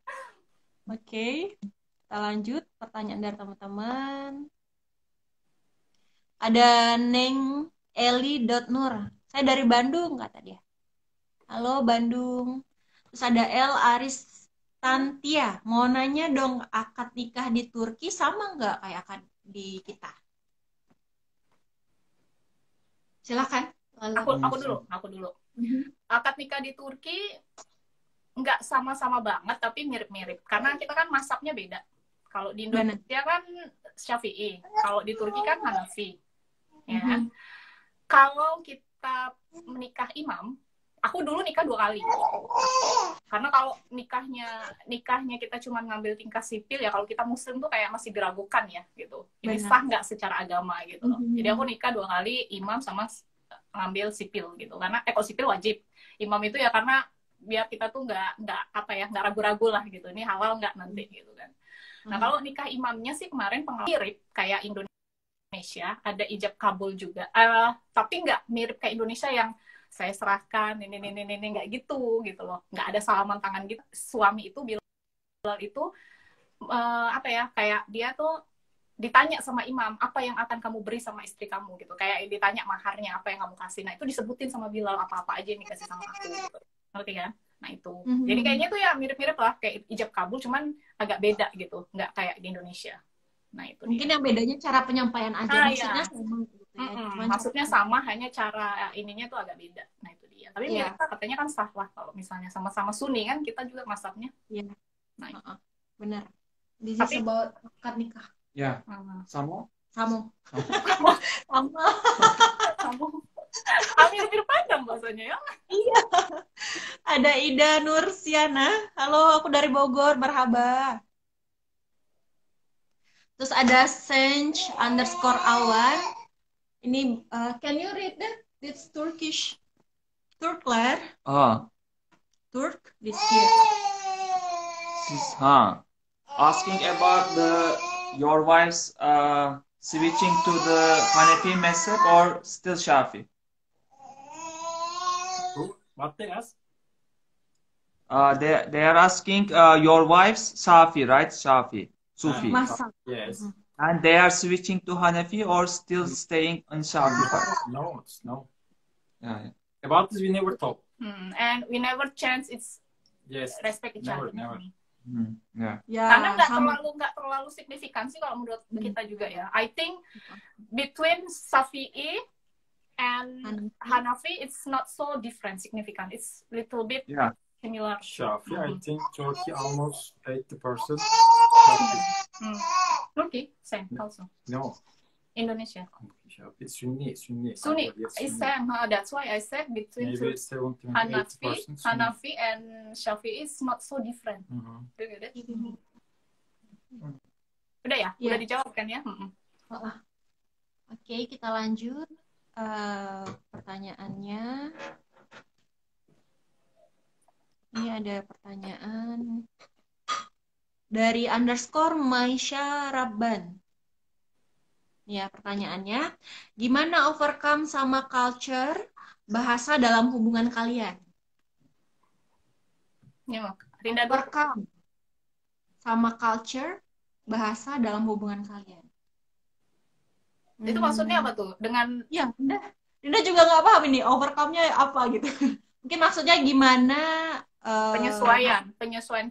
Oke. Kita lanjut pertanyaan dari teman-teman. Ada Neng Eli.Nur. Saya dari Bandung, kata dia. Halo Bandung. Terus ada El Aristantia. Mau nanya dong, akad nikah di Turki sama nggak kayak akad di kita? Silakan. Aku dulu. Akad nikah di Turki nggak sama-sama banget, tapi mirip-mirip. Karena kita kan mazhabnya beda. Kalau di Indonesia kan Syafi'i, kalau di Turki kan Hanafi. ya kan? Kalau kita menikah imam, aku dulu nikah 2 kali. Karena kalau nikahnya kita cuma ngambil tingkah sipil ya, kalau kita muslim tuh kayak masih diragukan ya gitu. Ini sah nggak secara agama gitu loh. Jadi aku nikah 2 kali, imam sama ngambil sipil gitu. Karena kalau sipil wajib. Imam itu ya karena biar kita tuh nggak ragu-ragu lah gitu. Ini halal nggak nanti gitu kan. Nah kalau nikah imamnya sih kemarin mirip kayak Indonesia, ada ijab kabul juga. Tapi nggak mirip kayak Indonesia yang saya serahkan ini nggak gitu loh. Nggak ada salaman tangan gitu. Suami itu Bilal itu apa ya, kayak dia tuh ditanya sama imam, apa yang akan kamu beri sama istri kamu gitu. Kayak ditanya maharnya, apa yang kamu kasih. Nah itu disebutin sama Bilal, apa-apa aja yang dikasih sama aku gitu. Ngerti kan? Nah itu. Jadi kayaknya tuh ya mirip-mirip lah kayak ijab kabul, cuman agak beda gitu. Nggak kayak di Indonesia. Nah itu mungkin yang bedanya cara penyampaian aja. Maksudnya ya. sama gitu ya. Maksudnya sama, hanya cara ininya tuh agak beda. Nah itu dia. Tapi mirip katanya kan sah lah kalau misalnya sama-sama Sunni kan, kita juga mazhabnya. Iya. Nah benar. This is about akad nikah. Ya, sama. Mirip Padang bahasanya ya. Iya. Ada Ida Nursiana. Halo, aku dari Bogor, marhaba. Terus ada Sench_Awan. Ini can you read that? It's Turkish. Turkler. Turk this year. Asking about your wife's switching to the Hanefi method or still Shafi? What they ask? They are asking your wife's Shafi, right? Shafi, Sufi. Yes. And they are switching to Hanefi or still staying on Shafi? No. Yeah. About this we never talk. And we never chance it's respect each other. Never. Karena nggak terlalu signifikan sih kalau menurut kita juga ya. I think between Shafi'i and Hanafi it's not so different, significant. It's little bit similar. Shafi, I think Turkey almost 80%. Turkey, same also. No. Indonesia. Shafi, Sunni. It's same. That's why I said between Hanafi and Shafi'i is not so different. Udah ya? Udah dijawab kan ya? Oke, kita lanjut. Pertanyaannya. Ini ada pertanyaan dari _Maisha Rabban. Ya, pertanyaannya, gimana overcome sama culture bahasa dalam hubungan kalian? Ya, Rinda overcome sama culture bahasa dalam hubungan kalian. Itu maksudnya apa tuh? Dengan Rinda juga nggak paham ini overcome-nya apa gitu. Mungkin maksudnya gimana penyesuaian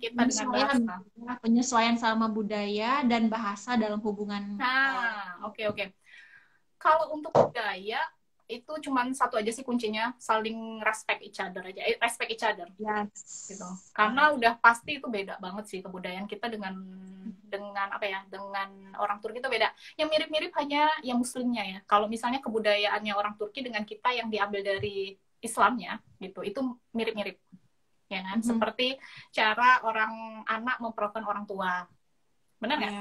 kita dengan bahasa. Penyesuaian sama budaya dan bahasa dalam hubungan. Oke. Kalau untuk budaya itu cuman satu aja sih kuncinya, saling respect each other aja. Respect each other. Yes. Gitu. Karena udah pasti itu beda banget sih kebudayaan kita dengan apa ya? Dengan orang Turki itu beda. Yang mirip-mirip hanya yang muslimnya ya. Kalau misalnya kebudayaannya orang Turki dengan kita yang diambil dari Islamnya gitu, itu mirip-mirip. Ya kan? Seperti cara orang anak memperlakukan orang tua. Benar nggak?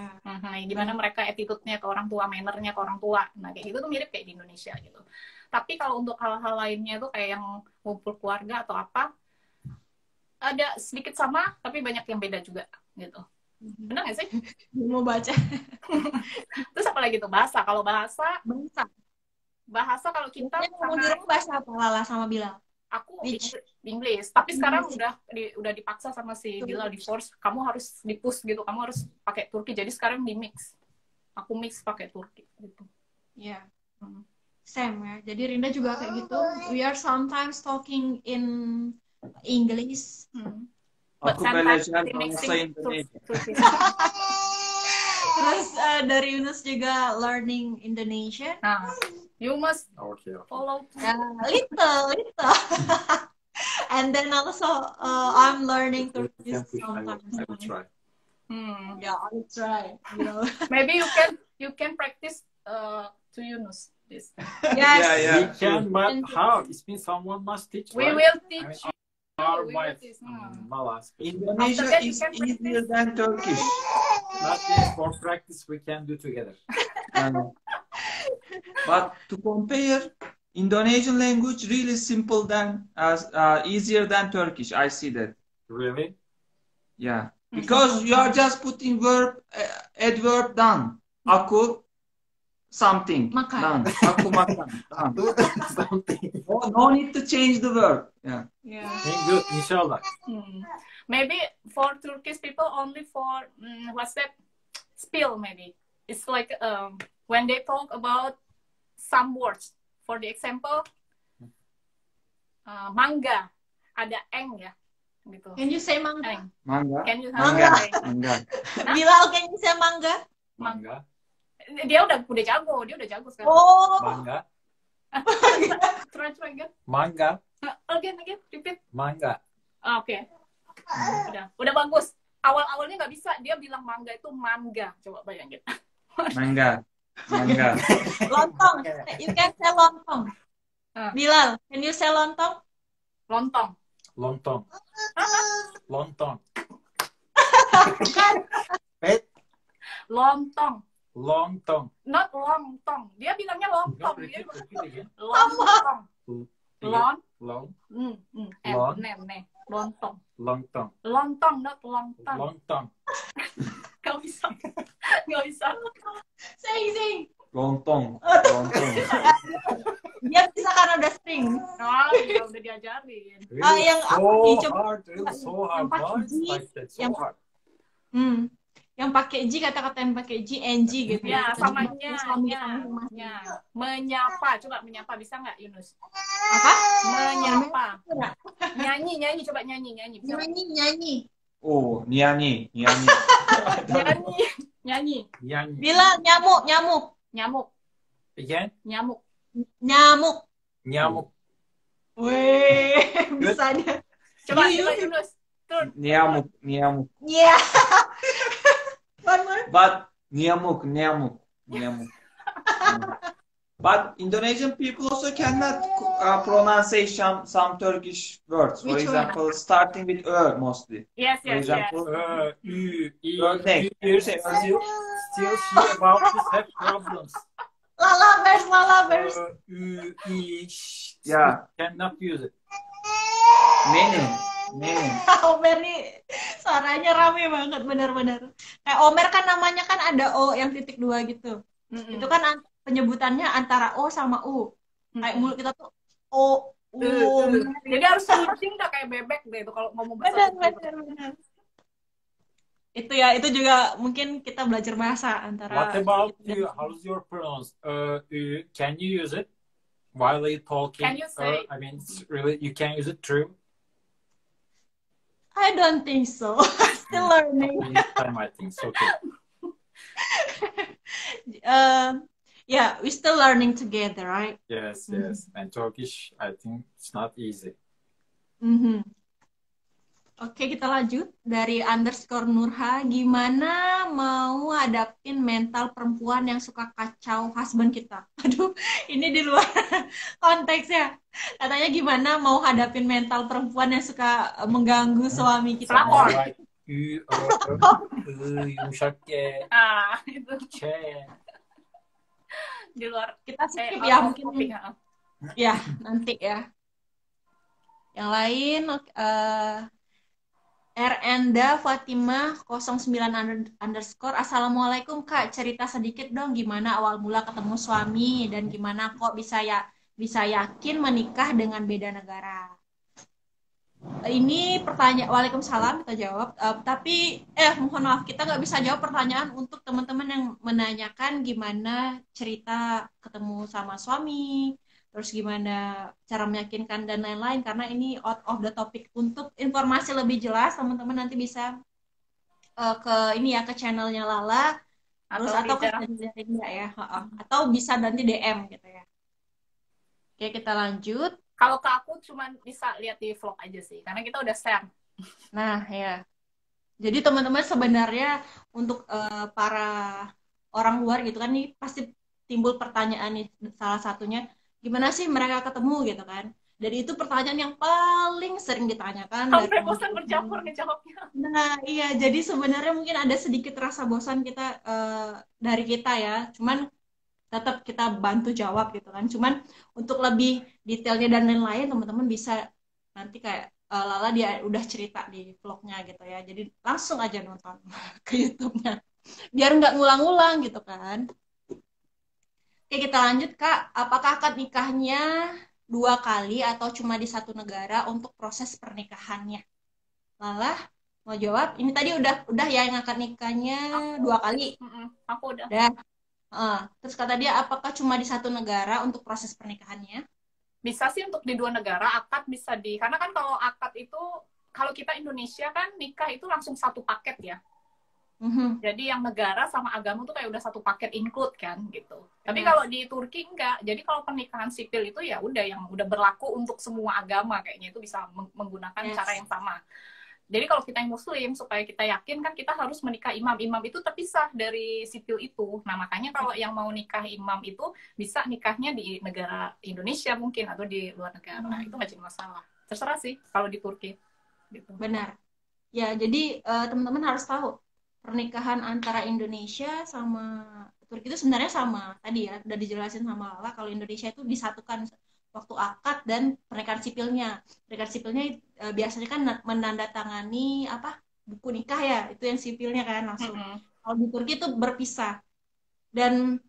Gimana mereka attitude-nya ke orang tua, manner-nya ke orang tua. Nah, kayak gitu tuh mirip kayak di Indonesia gitu. Tapi kalau untuk hal-hal lainnya tuh kayak yang ngumpul keluarga atau apa, ada sedikit sama, tapi banyak yang beda juga gitu. Benar nggak sih? Mau baca. Terus apa lagi tuh? Bahasa. Kalau bahasa kalau kita mau di rumah bahasa apa Lala sama Bilal? Aku English, tapi sekarang udah dipaksa sama si Bilal, di force, kamu harus di-push gitu, kamu harus pakai Turki, jadi sekarang di mix, aku mix pakai Turki gitu. Ya, same ya, jadi Rinda juga kayak gitu, we are sometimes talking in English, but sometimes mixing Turki. Terus dari Yunus juga learning Indonesian. You must follow little. And then also I'm learning Turkish sometimes. I will try. Yeah, I will try. Maybe you can practice to Yunus. This. Yes. We can, but how? It's been someone must teach, We right? will teach you. Our We will wife, teach. Malas. Indonesia After that, you is can easier practice. than Turkish. Not this for practice we can do together. But to compare, Indonesian language really simple than easier than Turkish. I see that. Really? Yeah, because you are just putting verb, adverb done. Aku something Makan. done. Aku makan done. Something. No need to change the verb. Yeah. Yeah. Good, inshallah. Maybe for Turkish people only for what's that? Spill maybe. It's like when they talk about some words. For the example, mangga ada eng ya, gitu. Can you say mangga? Eng. Mangga. Can you Mangga. Mangga. Bilal, can you say mangga? Mangga. Dia udah jago sekarang. Oh. Mangga. Try again. Mangga. Again, repeat. Mangga. Oke. Udah bagus. Awalnya nggak bisa, dia bilang mangga itu mangga. Coba bayangin. Mangga. Mangga. Lontong. You can say lontong. Bilal, can you say lontong? Lontong. Lontong. Lontong. Lontong. Lontong. Not lontong. Dia bilangnya lontong. Dia Repeat again. lontong. Lon. Long. Lontong. Lontong. Lontong, not lontong. Lontong. Gak bisa. Gak bisa. Sing. Lontong. Lontong. Dia bisa karena udah sering. Oh, iya udah diajarin. Really yang so apa nih, coba- hard. Really so hard. pakai Why it's G, like that? So yang- hard. Yang pakai G, kata-kata yang pakai G, NG gitu. Ya, sama Suami nya. kamu masih. Ya. Menyapa. Coba menyapa bisa nggak, Yunus? Apa? Menyapa. Nyanyi. Coba nyanyi. Bisa nggak? Nyanyi. Oh, nyanyi. Nyanyi. Yang. Bilal, nyamuk. Again. Nyamuk. Nyamuk. Weh, bisa dia. Coba Yuk. Yunus. Turun. Nyamuk. Iya. One more. But nyamuk. But Indonesian people also cannot pronounce some Turkish words. For Which one? example, starting with mostly. Yes. For example, Name. Still see about this have problems. Lalabers. Yeah. Cannot use it. Many. Omer nih suaranya rame banget, benar-benar. Kayak Omer kan namanya kan ada O yang titik 2 gitu. Itu kan penyebutannya antara O sama U. Kayak mulut kita tuh O, U. Jadi harus searching dah kayak bebek deh itu kalau ngomong bahasa. Benar. Itu juga mungkin kita belajar bahasa antara. What about you? How's your pronounce? Can you use it while you talking? Can you say? I mean, really, you can use it true. I don't think so. Still learning. Next time, I think so. Okay. Yeah, we're still learning together, right? Yes. And Turkish, I think it's not easy. Oke, kita lanjut dari _Nurha. Gimana mau hadapin mental perempuan yang suka kacau husband kita? Aduh, ini di luar konteksnya. Katanya gimana mau hadapin mental perempuan yang suka mengganggu suami kita? Pelakor. Like, yumuşak ye, Itu che. di luar. Kita skip ya mungkin. Topik, Ya, nanti ya. Yang lain, Renda Fatimah 09 _ Assalamualaikum Kak, cerita sedikit dong gimana awal mula ketemu suami dan gimana kok bisa yakin menikah dengan beda negara. Ini pertanyaan. Waalaikumsalam, kita jawab. Tapi mohon maaf, kita nggak bisa jawab pertanyaan untuk teman-teman yang menanyakan gimana cerita ketemu sama suami, terus gimana cara meyakinkan dan lain-lain, karena ini out of the topic. Untuk informasi lebih jelas teman-teman nanti bisa ke channelnya Lala, terus atau ke channelnya Rinda ya, atau bisa nanti DM gitu ya. Oke, kita lanjut. Kalau ke aku cuma bisa lihat di vlog aja sih, karena kita udah share. Nah ya, jadi teman-teman sebenarnya untuk para orang luar gitu kan, nih pasti timbul pertanyaan salah satunya, gimana sih mereka ketemu gitu kan. Dan itu pertanyaan yang paling sering ditanyakan. Sampai bosan bercampur ngejawabnya. Nah, iya. Jadi sebenarnya mungkin ada sedikit rasa bosan kita dari kita ya. Cuman tetap kita bantu jawab gitu kan. Cuman untuk lebih detailnya dan lain-lain, teman-teman bisa nanti kayak Lala dia udah cerita di vlognya gitu ya. Jadi langsung aja nonton ke YouTube-nya. Biar nggak ngulang-ngulang gitu kan. Oke, kita lanjut Kak. Apakah akad nikahnya 2 kali atau cuma di 1 negara untuk proses pernikahannya? Lala mau jawab? Ini tadi udah ya yang akad nikahnya 2 kali. Aku udah. Terus kata dia, apakah cuma di 1 negara untuk proses pernikahannya? Bisa sih untuk di 2 negara, akad bisa karena kan kalau akad itu, kalau kita Indonesia kan nikah itu langsung 1 paket ya. Jadi yang negara sama agama tuh kayak udah 1 paket include kan gitu. Tapi kalau di Turki enggak. Jadi kalau pernikahan sipil itu ya udah yang udah berlaku untuk semua agama kayaknya itu bisa menggunakan cara yang sama. Jadi kalau kita yang muslim, supaya kita yakin kan kita harus menikah imam. Imam itu terpisah dari sipil itu. Nah makanya kalau yang mau nikah imam itu bisa nikahnya di negara Indonesia mungkin, atau di luar negara. Itu nggak jadi masalah. Terserah sih kalau di Turki. Gitu. Benar. Ya, jadi teman-teman harus tahu, pernikahan antara Indonesia sama Turki itu sebenarnya sama. Tadi ya, udah dijelasin sama Lala, kalau Indonesia itu disatukan waktu akad dan pernikahan sipilnya. Pernikahan sipilnya biasanya kan menandatangani buku nikah ya, itu yang sipilnya kan langsung. Kalau di Turki itu berpisah. Dan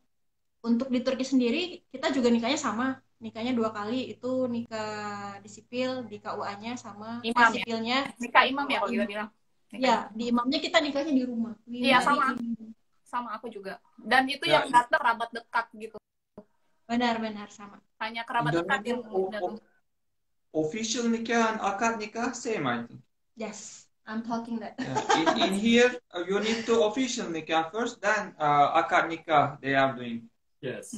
untuk di Turki sendiri kita juga nikahnya sama, nikahnya 2 kali, itu nikah di sipil, di KUA-nya sama imam sipilnya. Ya? Nikah imam ya kalau kita bilang. Ya, di imamnya kita nikahnya di rumah. Iya sama aku juga. Dan itu yang datang kerabat dekat gitu. Benar sama. Hanya kerabat dekat yang datang. Official nikah and akad nikah same, I think. Yes, I'm talking that. In here, you need to official nikah first, then akad nikah they are doing. Yes.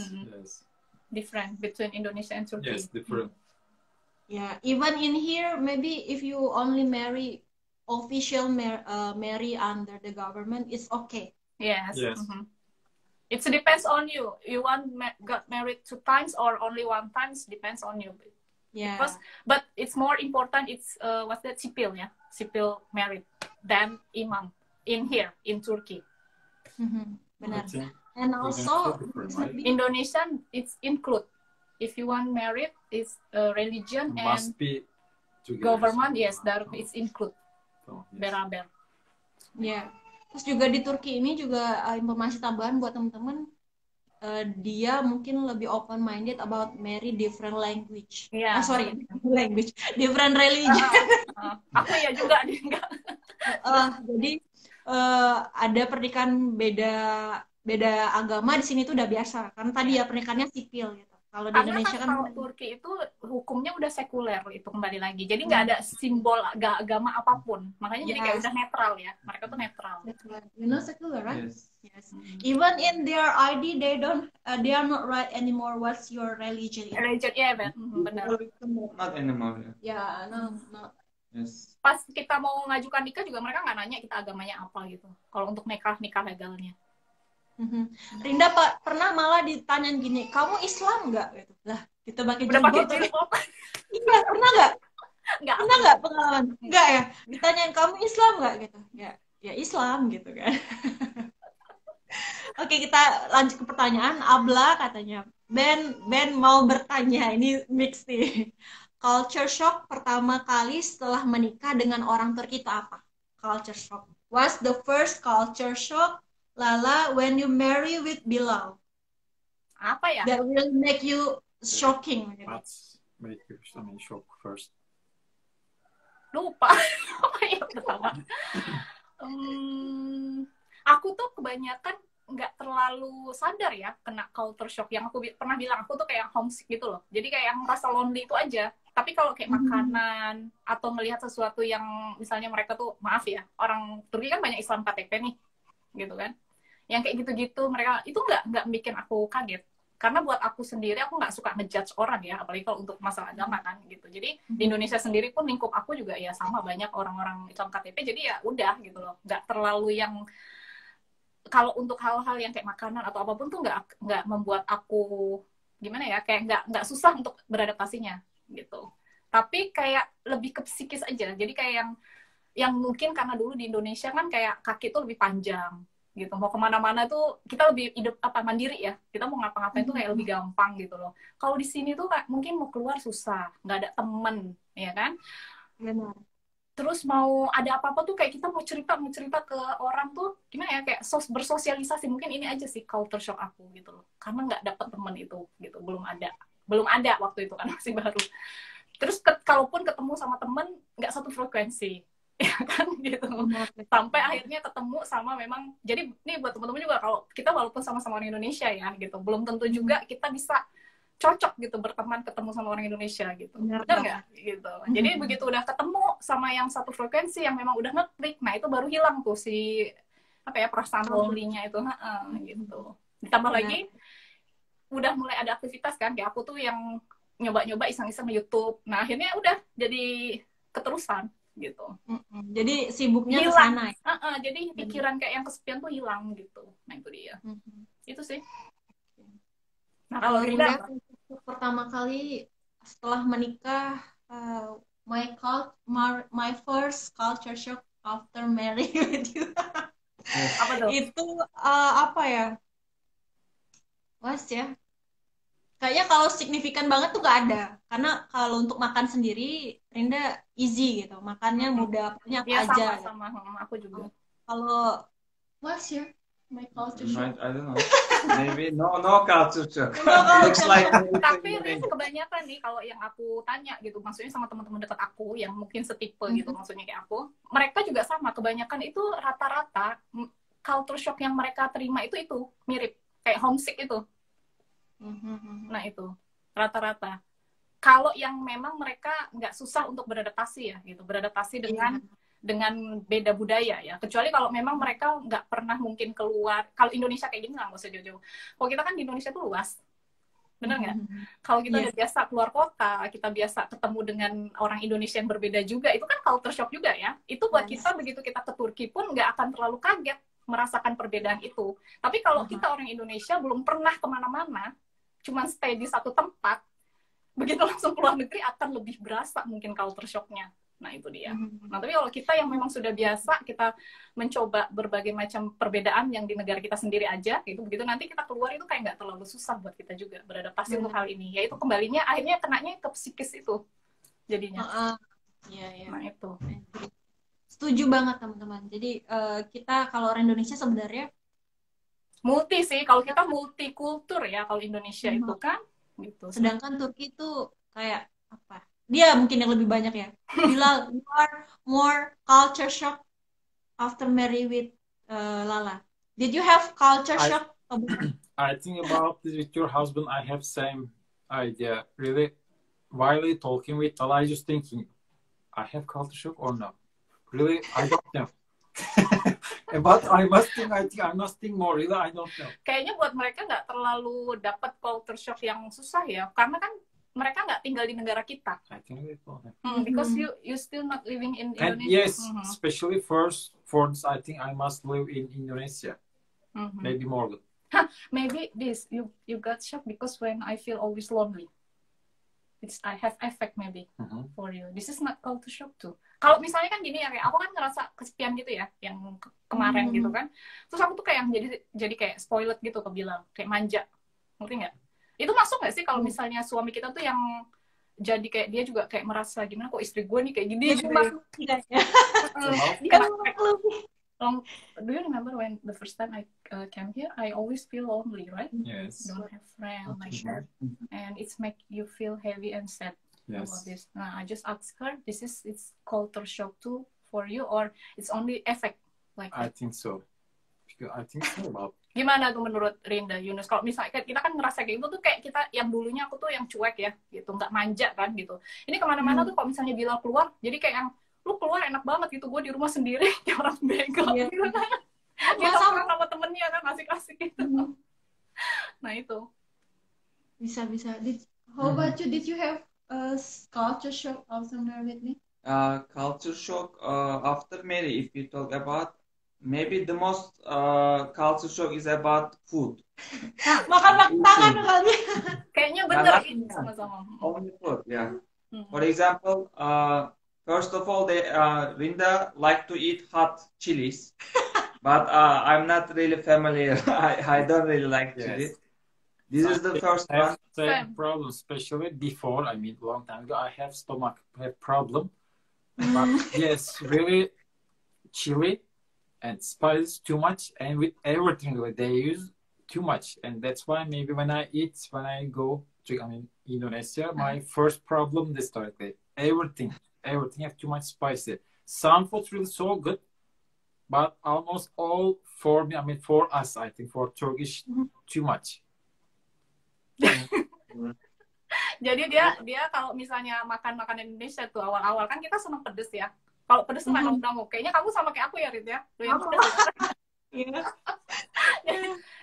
Different between Indonesia and Turkey. Yes, different. Yeah, even in here, maybe if you only marry official marry under the government, it's okay. Yes. It depends on you. You got married 2 times or only 1 time, depends on you. Yeah. But it's more important. It's what's that, sipil ya, sipil married than imam in here in Turkey. Benar. And also Indonesian it's include. If you want married, it's religion must and be government. Yes, that it's include. Beraber. Ya. Terus juga di Turki ini juga informasi tambahan buat teman-teman, dia mungkin lebih open minded about marry different language. Different religion. Aku ya juga nih. Jadi ada pernikahan beda agama di sini tuh udah biasa. Karena tadi ya pernikahannya sipil gitu. Kalau di Indonesia kan kalau Turki itu hukumnya udah sekuler, itu kembali lagi. Jadi nggak ada simbol agama apapun. Makanya jadi kayak udah netral ya. Mereka tuh netral. You know secular, right? Yes. Even in their ID they are not right anymore what's your religion. Religion, yeah, benar. Not anymore. Yeah, no. Yes. Pas kita mau ngajukan nikah juga mereka nggak nanya kita agamanya apa gitu. Kalau untuk nikah legalnya. Rinda pernah malah ditanyain gini, kamu Islam nggak? Gitu. Lah, kita pakai jilbab. Iya, pernah nggak? Pernah nggak pengalaman? Nggak ya? Ditanyain kamu Islam nggak? Gitu. Ya Islam gitu kan. Oke, kita lanjut ke pertanyaan. Abla katanya, Ben mau bertanya, ini mix nih. Culture shock pertama kali setelah menikah dengan orang Turki itu apa? Culture shock. What's the first culture shock, Lala, when you marry with Bilal? Apa ya? That will make you shocking. Let's make you shock first. Lupa. Apa ya pertama? Aku tuh kebanyakan nggak terlalu sadar ya kena culture shock. Yang aku pernah bilang, aku tuh kayak homesick gitu loh. Jadi kayak yang merasa lonely itu aja. Tapi kalau kayak makanan atau melihat sesuatu yang misalnya mereka tuh, maaf ya, orang Turki kan banyak Islam KTP nih, gitu kan. Yang kayak gitu-gitu mereka itu nggak bikin aku kaget. Karena buat aku sendiri aku nggak suka ngejudge orang ya, apalagi kalau untuk masalah agama kan gitu. Jadi di Indonesia sendiri pun lingkup aku juga ya sama banyak orang-orang Islam KTP. Jadi ya udah gitu loh, nggak terlalu yang kalau untuk hal-hal yang kayak makanan atau apapun tuh nggak membuat aku gimana ya, kayak nggak susah untuk beradaptasinya gitu. Tapi kayak lebih ke psikis aja. Jadi kayak yang mungkin karena dulu di Indonesia kan kayak kaki tuh lebih panjang gitu. Mau kemana-mana tuh kita lebih hidup mandiri ya. Kita mau ngapa-ngapain tuh kayak lebih gampang gitu loh. Kalau di sini tuh mungkin mau keluar susah, nggak ada temen, ya kan? Benar. Terus mau ada apa-apa tuh kayak kita mau cerita ke orang tuh gimana ya, kayak bersosialisasi. Mungkin ini aja sih culture shock aku gitu loh. Karena nggak dapet temen itu gitu, belum ada waktu itu kan masih baru. Terus kalaupun ketemu sama temen nggak satu frekuensi, ya kan gitu. Sampai akhirnya ketemu sama memang, jadi nih buat teman-teman juga, kalau kita walaupun sama-sama orang Indonesia ya gitu, belum tentu juga kita bisa cocok gitu berteman ketemu sama orang Indonesia gitu. Benar nggak gitu. Jadi begitu udah ketemu sama yang satu frekuensi yang memang udah ngeklik, nah itu baru hilang tuh si apa ya, perasaan lonely-nya itu, gitu. Ditambah lagi udah mulai ada aktivitas kan, kayak aku tuh yang nyoba-nyoba iseng-iseng YouTube. Nah, akhirnya udah jadi keterusan gitu. Jadi sibuknya ke hilang. sana. Jadi pikiran kayak yang kesepian tuh hilang gitu. Nah, itu dia. Itu sih. Nah, kalau Rinda pertama kali setelah menikah, my first culture shock after married with you. Apa tuh? Itu apa ya? Was ya. Kayaknya kalau signifikan banget tuh gak ada. Karena kalau untuk makan sendiri, Rinda easy gitu. Makannya mudah, punya apa aja. Sama. Aku juga. Kalau what's your my culture shock? I don't know. Maybe no culture shock. Looks like. Tapi kebanyakan nih kalau yang aku tanya gitu, maksudnya sama teman-teman dekat aku yang mungkin setipe gitu, maksudnya kayak aku, mereka juga sama. Kebanyakan itu rata-rata culture shock yang mereka terima itu mirip kayak homesick itu. Nah itu rata-rata. Kalau yang memang mereka nggak susah untuk beradaptasi ya gitu, beradaptasi dengan beda budaya ya. Kecuali kalau memang mereka nggak pernah mungkin keluar. Kalau Indonesia kayak gini nggak usah jauh-jauh. Kalau kita kan di Indonesia tuh luas, bener nggak? Kalau kita udah biasa keluar kota, kita biasa ketemu dengan orang Indonesia yang berbeda juga, itu kan culture shock juga ya. Itu buat kita begitu kita ke Turki pun nggak akan terlalu kaget merasakan perbedaan itu. Tapi kalau kita orang Indonesia belum pernah kemana-mana, cuman stay di satu tempat, begitu langsung keluar negeri akan lebih berasa mungkin culture shock-nya. Nah itu dia. Nah tapi kalau kita yang memang sudah biasa, kita mencoba berbagai macam perbedaan yang di negara kita sendiri aja, gitu, begitu nanti kita keluar itu kayak nggak terlalu susah buat kita juga beradaptasi untuk hal ini. Yaitu kembalinya akhirnya kenanya ke psikis itu jadinya. Nah itu. Setuju banget teman-teman. Jadi kita kalau orang Indonesia sebenarnya multi sih, kalau kita multikultur ya kalau Indonesia itu kan gitu. Sedangkan Turki itu kayak apa? Dia mungkin yang lebih banyak ya. Bila you are more culture shock after marry with Lala. Did you have culture shock? I think about this with your husband. I have same idea. Really, while talking with Lala, I just thinking, I have culture shock or no? Really, I don't know. But I think I must think more. Really, I don't know. Kayaknya buat mereka nggak terlalu dapat culture shock yang susah ya, karena kan mereka nggak tinggal di negara kita. I think because you still not living in and Indonesia. Yes, especially first for this, I think I must live in Indonesia. Maybe more. Maybe this you got shocked because when I feel always lonely. I have effect maybe for you. This is not culture shock too. Kalau misalnya kan gini ya, kayak aku kan ngerasa kesepian gitu ya, yang kemarin gitu kan. Terus aku tuh kayak jadi kayak spoiled gitu kebilang, kayak manja, ngerti nggak? Itu masuk nggak sih kalau misalnya suami kita tuh yang jadi kayak dia juga kayak merasa gimana kok istri gue nih kayak gini? Gitu ya. Do you remember when the first time I came here, I always feel lonely, right? Yes. Don't have friends like that, and it's make you feel heavy and sad about this. Nah, I just ask her, it's culture shock too for you, or it's only effect like I think so. I think so about. Gimana tuh menurut Rinda, Yunus? Kalau misalnya kita kan ngerasa kayak gitu tuh kayak kita yang dulunya aku tuh yang cuek ya, gitu, nggak manja kan gitu. Ini kemana-mana tuh kalau misalnya bilang keluar, jadi kayak yang lu keluar enak banget gitu, gue di rumah sendiri kayak orang bego gitu kan. Dia sama temennya kan asik-asik gitu. Nah itu bisa. How about you? Did you have a culture shock after married with me? Culture shock after marriage, if you talk about, maybe the most culture shock is about food. Makan tangan kali. Kayaknya bener ini sama-sama. Only food, yeah. For example, first of all, Rinda like to eat hot chilies, but I'm not really familiar. I don't really like chilies. This is the first one. Same problem, especially before. I mean, long time ago, I have stomach problem. But yes, really, chili and spice too much, and with everything they use too much, and that's why maybe when I go to Indonesia, my first problem this directly. Everything have too much spicy. Some food's really so good, but almost all for me, for us, I think for Turkish, too much. Jadi dia kalau misalnya makan Indonesia tuh awal-awal kan kita seneng pedes ya. Kalau pedes tuh ngamuk-ngamuk. Kayaknya kamu sama kayak aku ya, Rit ya. Lu yang pedes. Iya.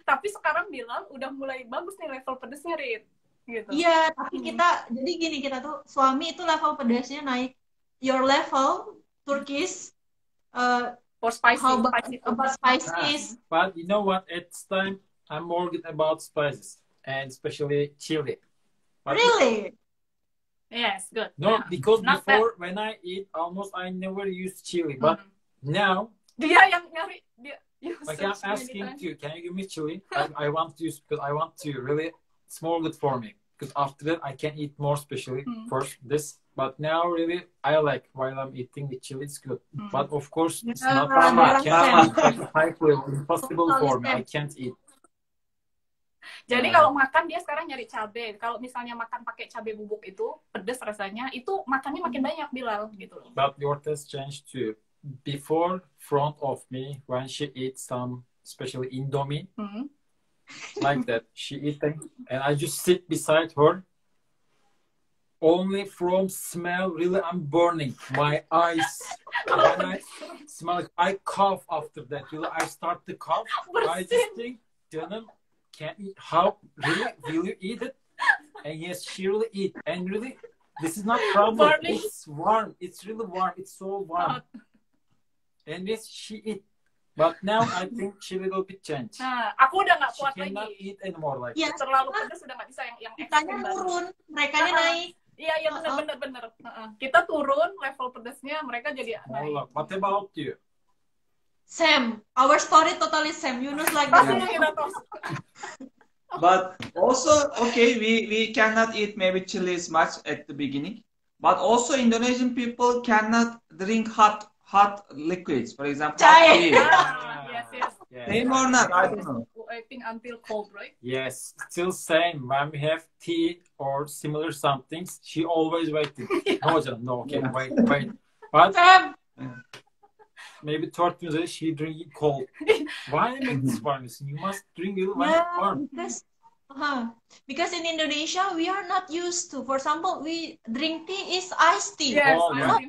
Tapi sekarang bilang udah mulai bagus nih level pedesnya, Rit. Gitu. Iya, tapi kita tuh suami itu level pedesnya naik. Your level Turkish for spicy. How about spices? But you know what? At this time, I'm more good about spices. And especially chili. But really? Yes, good. No, because not before when I eat, almost I never use chili. But now, dia yang nyari dia. Like I'm asking you, can you give me chili? I want to use because I want to really. It's more good for me. Because after that, I can eat more, especially first this. But now, really, I like while I'm eating the chili, it's good. But of course, it's not impossible for me. I can't eat. Jadi kalau makan dia sekarang nyari cabai. Kalau misalnya makan pakai cabai bubuk itu pedes rasanya, itu makannya makin banyak Bilal gitu loh. But your taste changed too. Before front of me when she eats some especially Indomie like that she eating and I just sit beside her. Only from smell really I'm burning my eyes. When I smell it, I cough after that. I start to cough. I just think, Canım, can't eat. How really will you eat it? And yes, she really eat. And really, this is not problem. Burning. It's warm. It's really warm. It's so warm. And yes, she eat. But now I think she little bit change. Nah, aku udah nggak kuat lagi. She cannot eat anymore like. Ya, terlalu pedas sudah nggak bisa yang kitanya turun, mereka naik. Iya benar. Kita turun level pedasnya, mereka jadi naik. What about you? Same. Our story totally same. Yunus like that. But also, okay, we cannot eat maybe chilies much at the beginning. But also Indonesian people cannot drink hot liquids. For example, tea. Yes. Same or not? I don't know. I think until cold, right? Yes, still same. When we have tea or similar something, she always waiting. No, okay, wait. But maybe 30 minutes she drink it cold. Why make this warm? You must drink it when it's warm. Because in Indonesia we are not used to. For example, we drink tea is iced tea. Yes,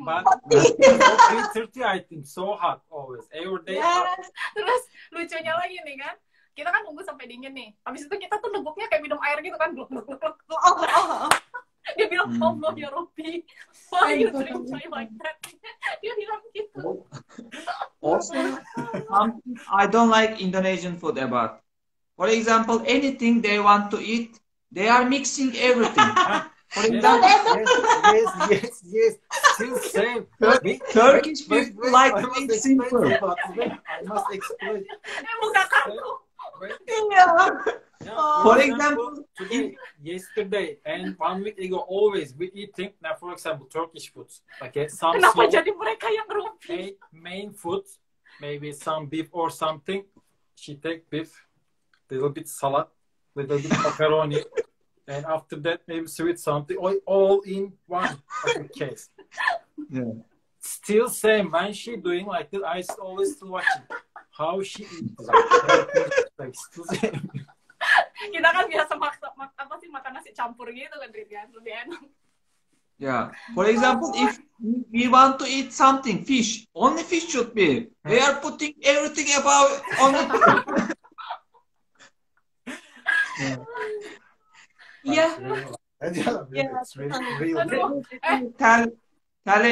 but 3:30 I think so hot always. Every day. Yes. Terus lucunya lagi nih kan, kita kan nunggu sampai dingin nih. Habis itu kita tuh nunggunya kayak minum air gitu kan, gluk. Dia bilang, Allah ya Robby, why you drink chai like that? Dia bilang gitu. Also, I don't like Indonesian food about. For example, anything they want to eat, they are mixing everything. For example, yes. Still same. Turkish people like to eat simple. I must explain. Bukan kamu. For example, yesterday and 1 week ago, always we eating now. For example, Turkish foods. Okay, some Kenapa jadi mereka yang rugi? Main food, maybe some beef or something. She take beef. Little bit salad, little bit macaroni, and after that maybe sweet something, all in one case. Yeah. Still same. When she doing like that, I always still watching how she eats. Like still same. Kita kan biasa makan nasi campur gitu kan, Rit, lebih enak. Yeah. For example, if we want to eat something, fish, only fish should be. They are putting everything about on it. Yeah. It's really. Tell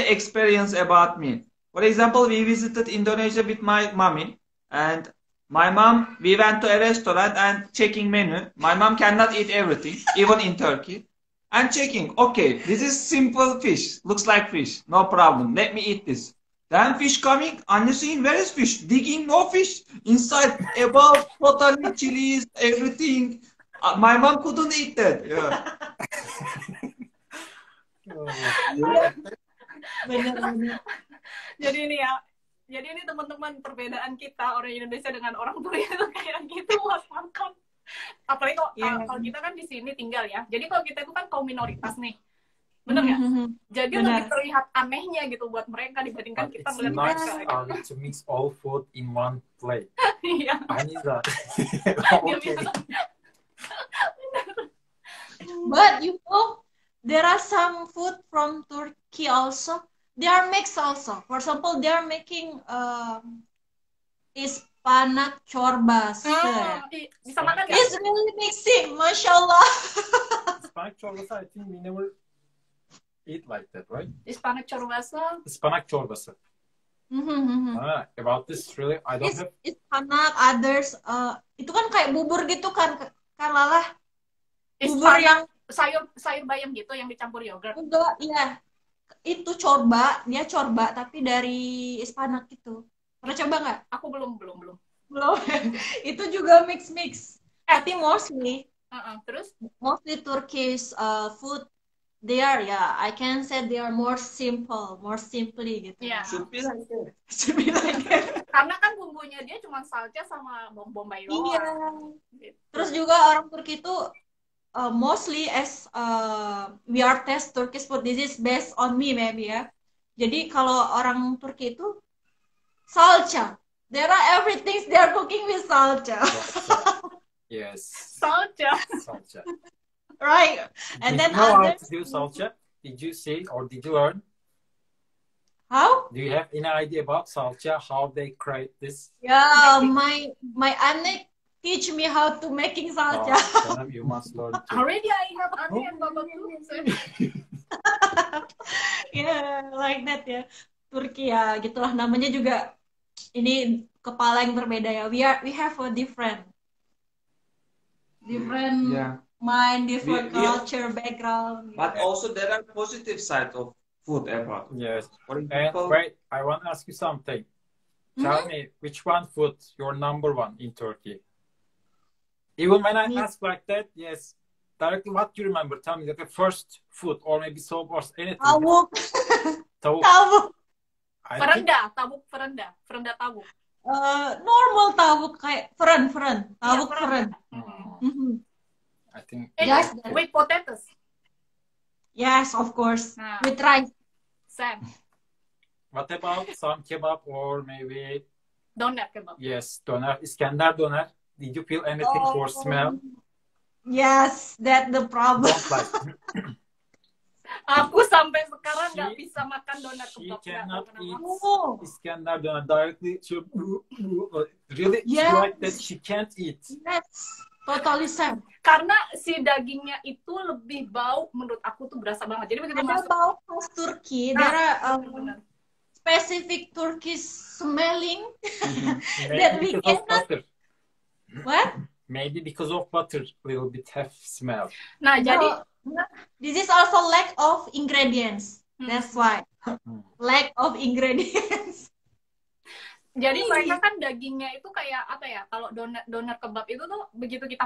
experience about me. For example, we visited Indonesia with my mommy. And my mom, we went to a restaurant and checking menu. My mom cannot eat everything, even in Turkey. And checking, okay, this is simple fish, looks like fish, no problem. Let me eat this. Then fish coming, Anne saying, where is fish? Digging, no fish. Inside, above, totally chilies, everything. My mom couldn't eat that. Yeah. Bener-bener. Jadi ini teman-teman, perbedaan kita orang Indonesia dengan orang Turki itu kayak gitu pas makan. Apalagi kalau kita kan di sini tinggal ya. Jadi kalau kita itu kan kaum minoritas nih. Bener ya? Jadi lebih terlihat anehnya gitu buat mereka dibandingkan kita melihat mereka. To mix all food in one plate. Iya. I need that. Okay. But you know, there are some food from Turkey also. They are mixed also. For example, they are making ispanak çorbası. Bisa makan kan? It's really mixing, masya Allah. Ispanak çorbası, I think we never eat like that, right? Ispanak çorbası. Ispanak çorbası. About this, really, I don't have. Ispanak, others, itu kan kayak bubur gitu kan Lala? Bubur Ispanak, yang sayur bayam gitu yang dicampur yogurt. enggak, iya. Itu corba, dia corba tapi dari ispanak gitu. Pernah coba nggak? Aku belum. Belum. Itu juga mix. Tapi mostly terus mostly Turkish food, they are, I can say they are more simply gitu. Yeah. Should be like that. Should be like that. Karena kan bumbunya dia cuma salca sama bawang bombay doang. Iya. Gitu. Terus juga orang Turki itu mostly as we are test Turkish food, this is based on me maybe ya. Jadi kalau orang Turki itu salca, there are everything they are cooking with salca. Yes. Salca. Right. And then Did you know how others, to do salsa? Did you see or did you learn? how? Do you have any idea about salsa? How they create this? Yeah, my aunt teach me how to making salsa. Oh, you must learn too. Already I have Ane and Baba too. Yeah, like that ya. Turki ya, gitulah namanya juga. Ini kepala yang berbeda ya. We have a different mind, different culture, background. But also there are positive side of food abroad. Yes. For And example, wait, I want to ask you something. Tell me, which one food your number one in Turkey? Even when I ask like that, yes, directly what do you remember? Tell me the first food or maybe soap or anything. Tawuk. Tawuk. Tawuk. Ferenda tawuk. Normal tawuk kayak feren. Tawuk feren. I think. Yes. With potatoes. Yes, of course. Nah. With rice. Sam. What about some kebab or maybe? Doner kebab. Yes, doner. Iskender doner. Did you feel anything for smell? Yes, that's the problem. Don't like. Aku sampai sekarang nggak bisa makan doner She kebab. cannot eat Oh. Iskender doner directly. She really Yeah. like that. She can't eat. Yes, totally same. Karena si dagingnya itu lebih bau, menurut aku tuh berasa banget. Jadi begitu Ada masuk. bau khas Turki. There are specific Turkish smelling that we Maybe because of cannot. butter. What? Maybe because of butter, little bit have smell. Nah, jadi No, this is also lack of ingredients. That's why lack of ingredients. Jadi mereka kan dagingnya itu kayak apa ya? Kalau doner kebab itu tuh begitu kita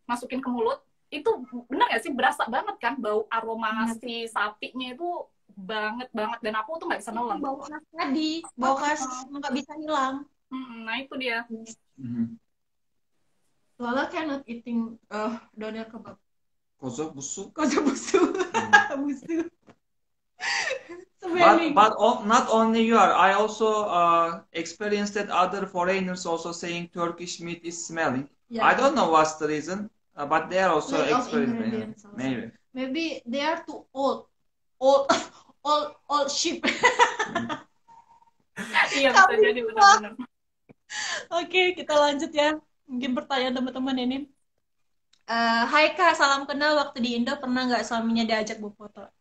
masukin ke mulut, itu benar nggak sih berasa banget kan bau aroma si sapinya itu banget dan aku tuh nggak bisa nolak. Bau khas tadi, bau khas nggak bisa hilang. Nah itu dia. Lala cannot eating doner kebab. koza busu. Busu. But not only you are. I also experienced that other foreigners also saying Turkish meat is smelling. Yeah. I don't know what's the reason, but they are also Lack of experiencing. ingredients also. Maybe they are too old sheep. Iya bisa jadi benar-benar. Oke, kita lanjut ya. Mungkin pertanyaan teman-teman ini. Hai Kak, salam kenal. Waktu di Indo pernah nggak suaminya diajak berfoto?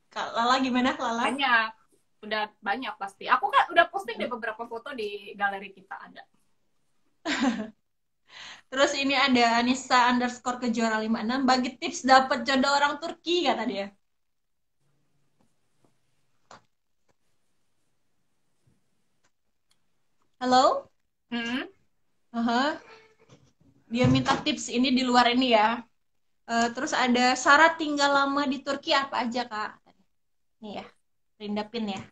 Kak Lala gimana, Lala? Udah banyak pasti. Aku kan udah posting deh beberapa foto di galeri kita ada. Terus ini ada Anissa _ Kejora 56 bagi tips dapat jodoh orang Turki kata dia. Halo? Dia minta tips ini di luar ini ya. Terus ada syarat tinggal lama di Turki apa aja Kak? Nih ya, Rinda pin ya.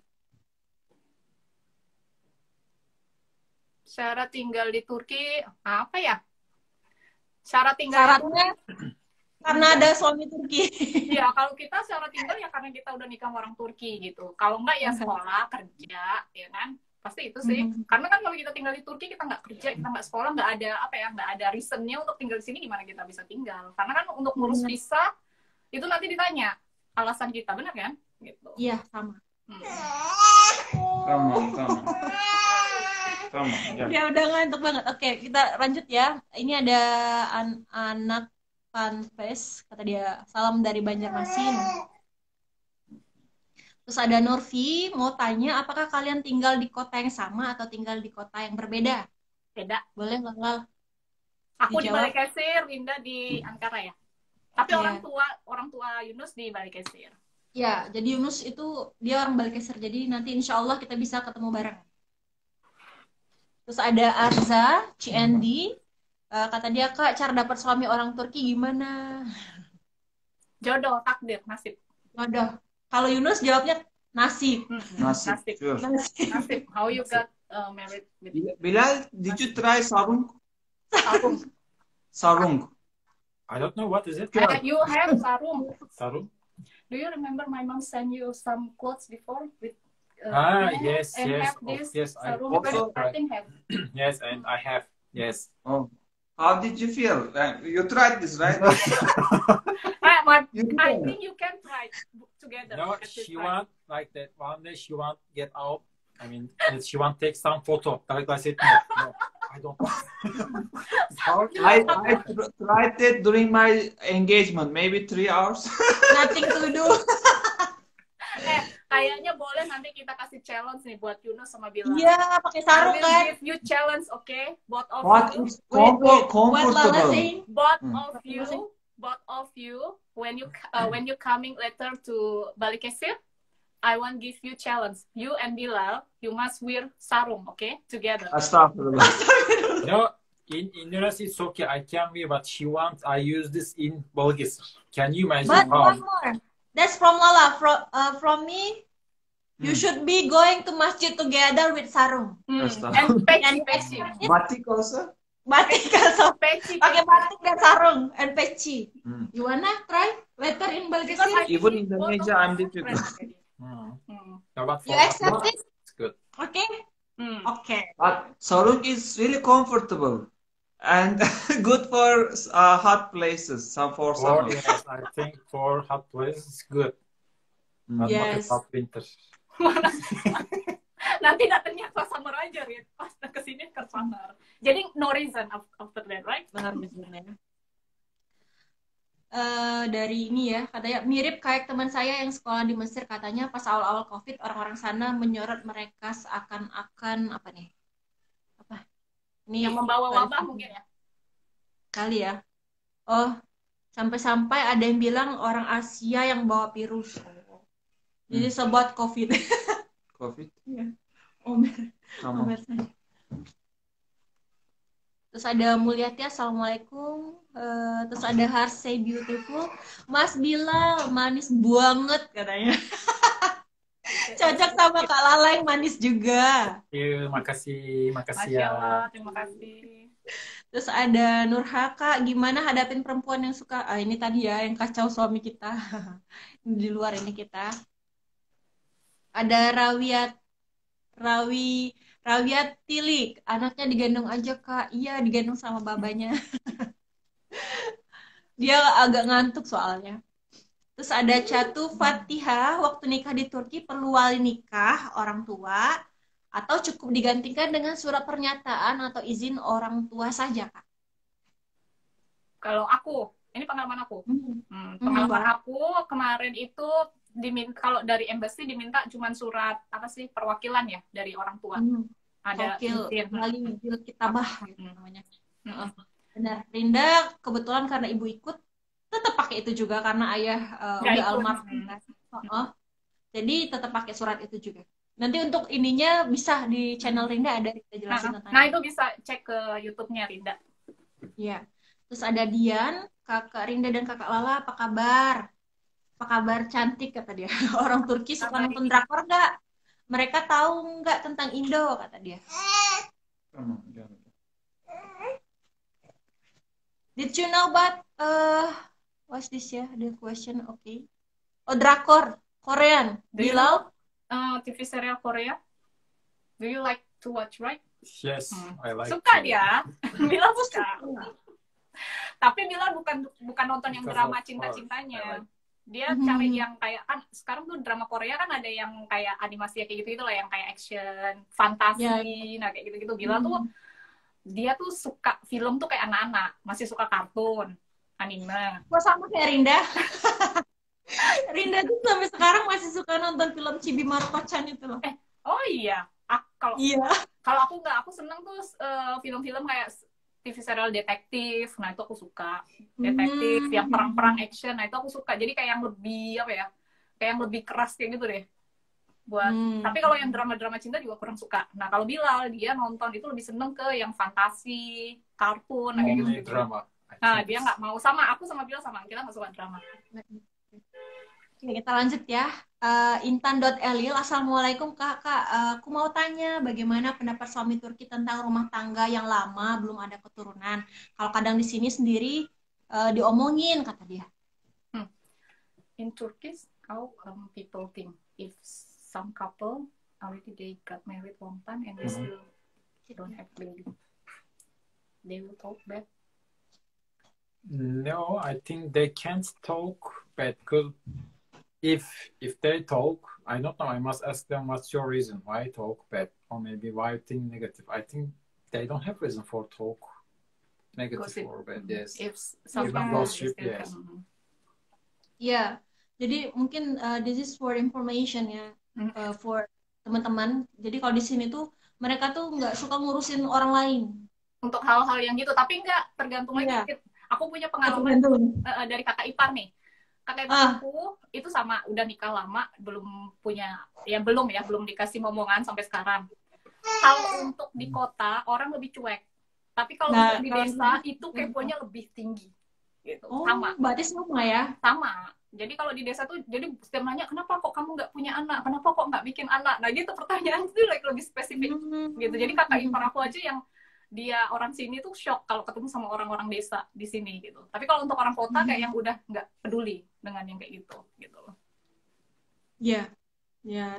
Syarat tinggal di Turki apa ya? Syaratnya karena ada suami Turki. Ya kalau kita syarat tinggal ya karena kita udah nikah sama orang Turki gitu. Kalau enggak ya sekolah, kerja, ya kan? Pasti itu sih. Karena kan kalau kita tinggal di Turki kita nggak kerja, kita nggak sekolah, nggak ada reasonnya untuk tinggal di sini, gimana kita bisa tinggal? Karena kan untuk ngurus visa itu nanti ditanya alasan kita, benar kan? Gitu. Iya sama. Sama. Ya udah ngantuk banget. Oke, kita lanjut ya. Ini ada anak Panfes, kata dia, salam dari Banjarmasin. Terus ada Nurfi, mau tanya apakah kalian tinggal di kota yang sama atau tinggal di kota yang berbeda? Beda. Boleh nggak, Lal? Aku di Balikesir, Winda di Ankara ya. Tapi orang tua Yunus di Balikesir. Ya, jadi Yunus itu dia orang Balikesir. Jadi nanti insya Allah kita bisa ketemu bareng. Terus ada Arza, CND, kata dia, Kak, cara dapat suami orang Turki gimana? Jodoh, takdir, nasib. Jodoh. Kalau Yunus jawabnya nasib. Nasib. Sure. Nasib. How you got married with Bilal, did you try sarung? Sarung. I don't know what is it. You have sarung. Sarung? Do you remember my mom sent you some clothes before with yes. sarung? I think have. Yes, and I have. Yes. Oh. How did you feel? You tried this, right? I think you can try together. No, she want like that. One day she want get out. I mean, she want take some photo. Like I said, no, I don't want. I tried it during my engagement, maybe 3 hours. Nothing to do. Kayaknya boleh nanti kita kasih challenge nih buat Yunus sama Bilal. Iya, pakai sarung kan. Give you challenge, okay? Both of What you. is comfortable? Both of you, when you coming later to Balikesir, I want give you challenge. You and Bilal, you must wear sarung, okay? Together. Astaghfirullah. No, in Indonesia it's okay. I can wear, but she wants I use this in Balikesir. Can you imagine But how? one more. That's from Lala. From me, you should be going to masjid together with sarung. And peci. Batik also? Batik also. Peci. Pakai batik dan sarung and peci. You wanna try later in Balikesir? Even in Indonesia, I'm difficult. You accept it? It's good. Okay. Okay. But sarung is really comfortable and good for hot places. For summer. Yes, I think for hot places it's good. But Yes. not hot winter. Nanti datangnya ke summer aja, Rit. Pas kesini ke summer. Jadi no reason after that, right? Benar. Dari ini ya, katanya mirip kayak teman saya yang sekolah di Mesir, katanya pas awal-awal COVID orang-orang sana menyorot mereka seakan-akan apa nih? Apa? Ini Yang membawa wabah mungkin ya. Kali ya. Oh, sampai-sampai ada yang bilang orang Asia yang bawa virus. Jadi sobat COVID. COVID? Iya. Omer saja. Terus ada Mulyati, assalamualaikum. Terus ada Harsey Beautiful, Mas Bilal manis banget katanya. Cocok sama Kak Lala yang manis juga. Iya, makasih ya. Terima kasih. Terus ada Nurhaka, gimana hadapin perempuan yang suka? Ini tadi ya yang kacau suami kita. Di luar ini kita. Ada Rawiat Tilik, anaknya digendong aja Kak. Iya, digendong sama babanya. Dia agak ngantuk soalnya. Terus ada Catu Fatihah, waktu nikah di Turki perlu wali nikah orang tua atau cukup digantikan dengan surat pernyataan atau izin orang tua saja Kak? Kalau aku, ini pengalaman aku. Pengalaman aku kemarin itu kalau dari embassy diminta cuman surat apa sih perwakilan ya dari orang tua. Ada lagi kitabah gitu namanya. Benar. Rinda kebetulan karena ibu ikut tetap pakai itu juga karena ayah udah almarhum. Jadi tetap pakai surat itu juga. Nanti untuk ininya bisa di channel Rinda ada kita jelasin tentang. Nah, itu bisa cek ke YouTube-nya Rinda. Iya. Terus ada Dian, kakak Rinda dan kakak Lala, apa kabar? Apa kabar cantik kata dia. Orang Turki suka nonton drakor nggak? Mereka tahu nggak tentang Indo kata dia. Did you know about what's this ya? The question, okay. Oh, drakor Korean. Bilal? TV serial Korea. Do you like to watch, right? Yes, I like. Suka dia. Bilal suka. Tapi Bilal bukan nonton yang drama cinta-cintanya. Dia cari yang kayak kan sekarang tuh drama Korea kan ada yang kayak animasi kayak gitu lah, yang kayak action, fantasi, nah kayak gitu-gitu. Bilal tuh dia tuh suka film tuh kayak anak-anak, masih suka kartun, anime. Kok sama kayak Rinda? Rinda tuh sampai sekarang masih suka nonton film Chibi Maruko-chan itu loh. Oh iya. Kalau aku nggak, aku seneng tuh film-film kayak TV serial detektif. Nah itu aku suka. Detektif yang perang-perang action. Nah itu aku suka. Jadi kayak yang lebih apa ya? Kayak yang lebih keras kayak gitu deh. Tapi kalau yang drama-drama cinta juga kurang suka. Nah kalau Bilal dia nonton itu lebih seneng ke yang fantasi, kartun, kayak gitu. Drama. Nah dia nggak mau. Aku sama Bilal sama, kita nggak suka drama. Oke, kita lanjut ya. Intan.elil, Assalamualaikum kakak. Aku mau tanya bagaimana pendapat suami Turki tentang rumah tangga yang lama belum ada keturunan. Kalau kadang di sini sendiri diomongin kata dia. In Turkish, how people think if some couple already they got married long time and they still don't have baby, they will talk bad. No, I think they can't talk bad because if they talk, I don't know, I must ask them what's your reason why talk bad, or maybe why think negative. I think they don't have reason for talk negative or bad. Yes. If someone gossip, yes. Ya, jadi mungkin this is for information ya, for teman-teman. Jadi kalau di sini tuh mereka tuh nggak suka ngurusin orang lain untuk hal-hal yang gitu, tapi nggak tergantung lagi. Aku punya pengalaman dari kakak ipar nih. Kakak ipar aku itu sama udah nikah lama, belum dikasih momongan sampai sekarang. Kalau untuk di kota orang lebih cuek, tapi kalau untuk di desa itu keponya lebih tinggi gitu. Sama. Berarti sama ya? Sama. Jadi kalau di desa tuh, jadi setiap nanya kenapa kok kamu nggak punya anak, kenapa kok nggak bikin anak, nah gitu pertanyaan itu lebih spesifik gitu. Jadi kakak ipar aku aja yang dia orang sini tuh shock kalau ketemu sama orang-orang desa di sini gitu. Tapi kalau untuk orang kota kayak yang udah nggak peduli dengan yang kayak gitu loh. Ya,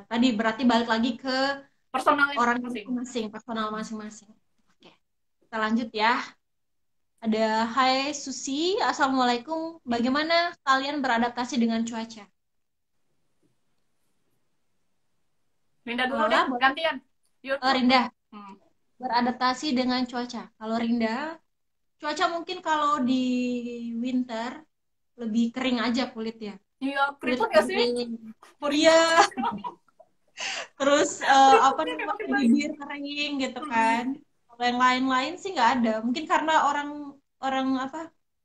tadi berarti balik lagi ke personal orang masing-masing, personal masing-masing. Oke, kita lanjut ya. Ada Hai Susi, Assalamualaikum. Bagaimana kalian beradaptasi dengan cuaca? Rinda dulu deh, gantian. Rinda. Beradaptasi dengan cuaca. Kalau Rinda, cuaca mungkin kalau di winter lebih kering aja kulit ya. Iya, keriput nggak sih? Iya. Terus bibir kering gitu kan. Kalau yang lain-lain sih nggak ada. Mungkin karena orang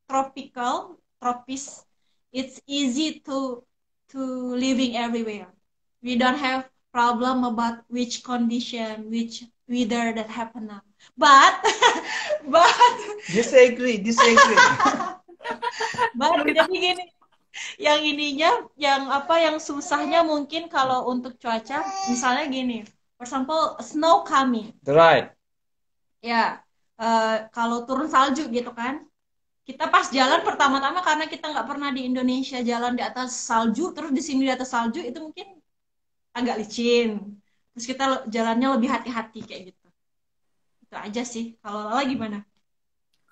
tropis, it's easy to living everywhere. We don't have problem about which condition, which weather that happen now. But disagree. But jadi gini, yang susahnya mungkin kalau untuk cuaca, misalnya gini, for example, snow coming. Right. Ya, kalau turun salju gitu kan, kita pas jalan pertama-tama karena kita nggak pernah di Indonesia jalan di atas salju, terus di sini di atas salju itu mungkin agak licin. Terus kita jalannya lebih hati-hati kayak gitu. Itu aja sih. Kalau Lala gimana?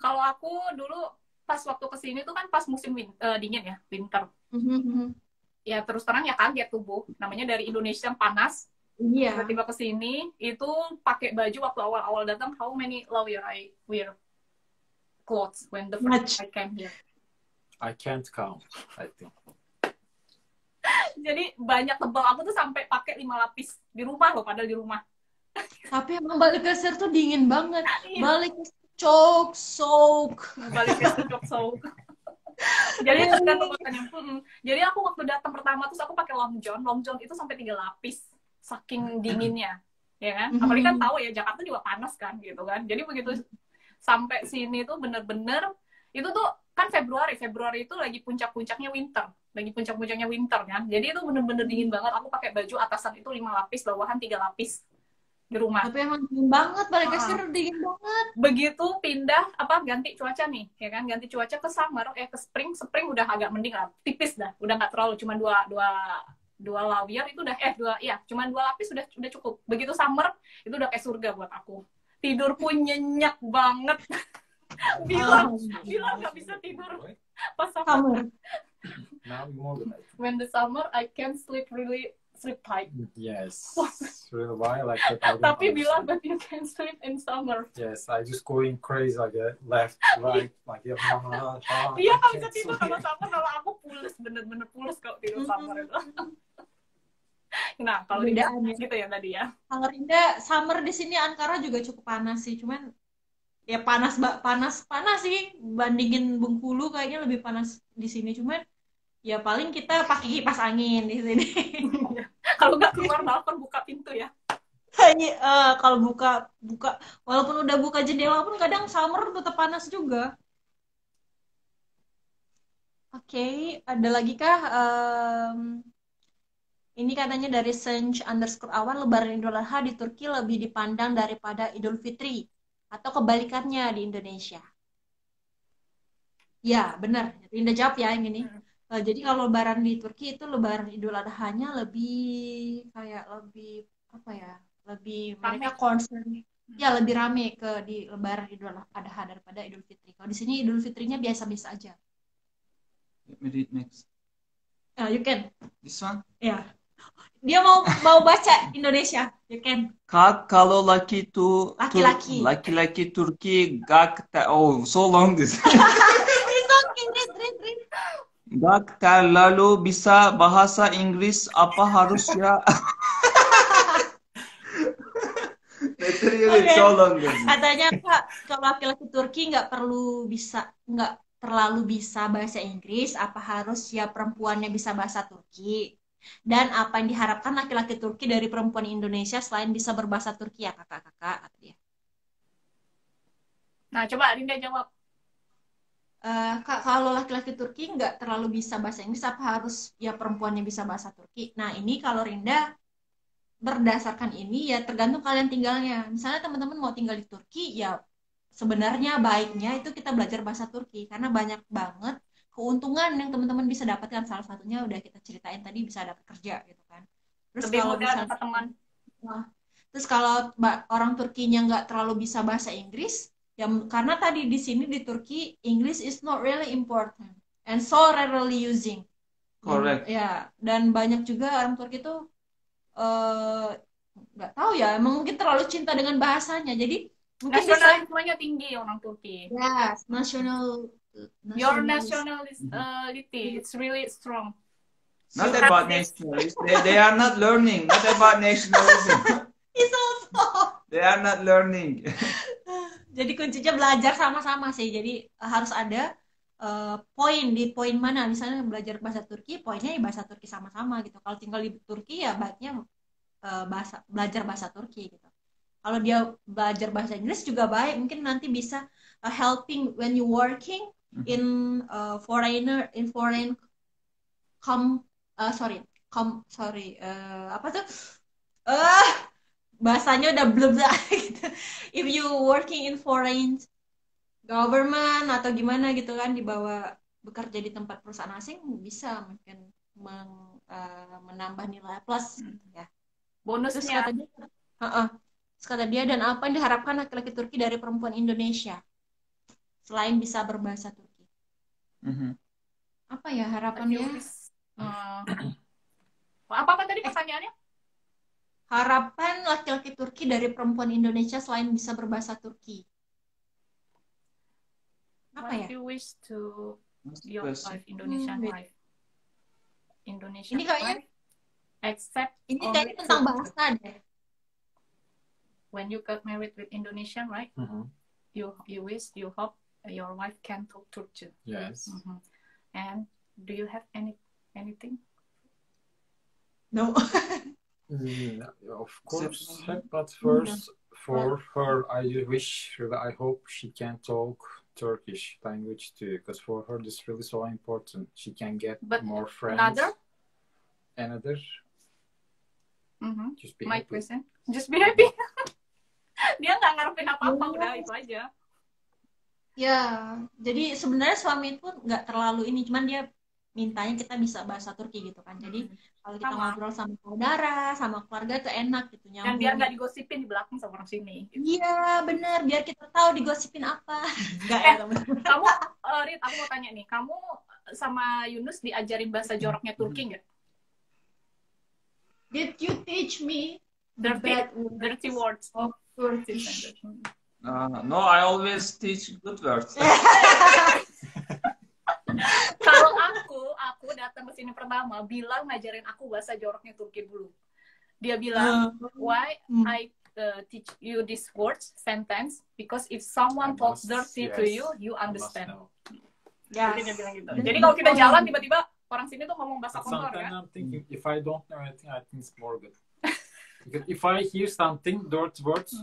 Kalau aku dulu pas waktu kesini tuh kan pas musim dingin ya, winter. Ya terus terang ya kaget tubuh. Namanya dari Indonesia yang panas. Iya. Tiba-tiba kesini itu pakai baju waktu awal-awal datang. How many layer I wear clothes when the first I came here? I can't count, I think. Jadi banyak tebal. Aku tuh sampai pakai 5 lapis di rumah loh, padahal di rumah. Tapi emang balik Kesir tuh dingin banget. Iya. Balik sok. Balik ke sok. Jadi tergantung kotanya. Jadi aku waktu datang pertama terus aku pakai long john itu sampai 3 lapis, saking dinginnya, ya kan? Apalagi kan tahu ya Jakarta juga panas kan, gitu kan. Jadi begitu sampai sini tuh bener-bener itu tuh kan Februari itu lagi puncak-puncaknya winter kan. Jadi itu bener-bener dingin banget. Aku pakai baju atasan itu 5 lapis, bawahan 3 lapis di rumah. Tapi emang dingin banget, balik Kesir dingin banget. Begitu pindah ganti cuaca nih, ya kan? Ganti cuaca ke summer, ke spring udah agak mending lah, tipis dah, udah nggak terlalu, cuma dua layer itu udah cuma 2 lapis udah cukup. Begitu summer itu udah kayak surga buat aku. Tidur pun nyenyak banget. bilang nggak bisa tidur pas summer. When the summer I can sleep tight. Yes. Really why like that? Tapi bilang that you can sleep in summer. Yes, I just going crazy like left, right, like Iya nggak bisa tidur kalau summer. Kalau aku pules, bener-bener pules kalau tidur summer itu. Nah, kalau di gitu ya tadi ya. Kalau Rinda summer di sini Ankara juga cukup panas sih, cuman ya panas sih, bandingin Bengkulu kayaknya lebih panas di sini, cuman ya paling kita pakai kipas angin di sini. Kalau nggak keluar balkon buka pintu ya. Kalau buka walaupun udah buka jendela pun kadang summer tetap panas juga. Oke, ada lagi kah? Ini katanya dari Sench_Awan, Lebaran Idul Adha di Turki lebih dipandang daripada Idul Fitri atau kebalikannya di Indonesia. Ya, benar. Rinda jawab ya yang ini. Jadi kalau Lebaran di Turki itu Lebaran Idul Adha-nya lebih apa ya? Lebih mereka concern. Ya, lebih rame di Lebaran Idul Adha daripada Idul Fitri. Kalau di sini Idul Fitrinya biasa-biasa aja. Let me read next. You can. This one? Ya. Dia mau baca Indonesia. You can. Kalau laki Turki so long this. It's okay, read. Gak terlalu bisa bahasa Inggris, apa harus ya? Okay. So long, katanya Kak, kalau laki-laki Turki nggak terlalu bisa bahasa Inggris, apa harus ya perempuannya bisa bahasa Turki? Dan apa yang diharapkan laki-laki Turki dari perempuan Indonesia selain bisa berbahasa Turki ya kakak-kakak, kata dia. Nah, coba Rinda jawab. Kak, kalau laki-laki Turki nggak terlalu bisa bahasa Inggris, apa harus ya perempuannya bisa bahasa Turki? Nah, ini kalau Rinda berdasarkan ini ya tergantung kalian tinggalnya. Misalnya teman-teman mau tinggal di Turki, ya sebenarnya baiknya itu kita belajar bahasa Turki karena banyak banget keuntungan yang teman-teman bisa dapatkan. Salah satunya udah kita ceritain tadi, bisa dapat kerja gitu kan. Terus lebih kalau mudah dapat teman. Terus kalau orang Turkinya nggak terlalu bisa bahasa Inggris, ya karena tadi di sini di Turki English is not really important and so rarely using. Correct. Ya, dan banyak juga orang Turki itu nggak tahu ya, emang mungkin terlalu cinta dengan bahasanya. Jadi mungkin nasionalismenya tinggi orang Turki. Yes, your nationality it's really strong. Not about nationalism. They are not learning. Not about nationalism. It's also. They are not learning. Jadi kuncinya belajar sama-sama sih. Jadi harus ada poin mana, misalnya belajar bahasa Turki, poinnya ya bahasa Turki sama-sama gitu. Kalau tinggal di Turki ya baiknya belajar bahasa Turki gitu. Kalau dia belajar bahasa Inggris juga baik, mungkin nanti bisa helping when you working in foreign apa tuh bahasanya udah blebla gitu. If you working in foreign government atau gimana gitu kan, dibawa bekerja di tempat perusahaan asing, bisa mungkin menambah nilai plus gitu ya. Bonusnya. Terus kata dia, dan apa yang diharapkan laki-laki Turki dari perempuan Indonesia selain bisa berbahasa Turki? Apa ya harapannya? Apa tadi pertanyaannya? Harapan laki-laki Turki dari perempuan Indonesia selain bisa berbahasa Turki. Apa ya? What you wish to your life, Indonesian life. Indonesian ini kayaknya life. Except Ini only kayaknya tentang bahasa deh. when you get married with Indonesian, right? You hope your wife can talk Turkish. Yes. And do you have anything? No. Of course, but first for her, I hope she can talk Turkish language too, because for her this really so important. She can get more friends. Another. Just be My happy. question. Just be happy. Dia nggak ngarepin apa-apa, udah itu aja. Ya, jadi sebenarnya suami itu nggak terlalu ini, cuman dia mintanya kita bisa bahasa Turki gitu kan. Jadi kalau kita ngobrol sama saudara, sama keluarga itu enak gitu, nyambung. Dan biar nggak digosipin di belakang sama orang sini. Gitu. Iya, bener. Biar kita tahu digosipin apa. Kamu, Rit, aku mau tanya nih. Kamu sama Yunus diajarin bahasa joroknya Turki nggak? Did you teach me dirty words of Turkish? No, I always teach good words. Kalau aku datang ke sini pertama, bilang ngajarin aku bahasa joroknya Turki dulu. Dia bilang, why I teach you this words sentence? Because if someone talks dirty to you, you understand. Yes. Jadi dia bilang gitu. Jadi kalau kita jalan tiba-tiba orang sini tuh ngomong bahasa kotor ya. I'm thinking if I don't know anything, I think it's more good. Because if I hear something dirty words,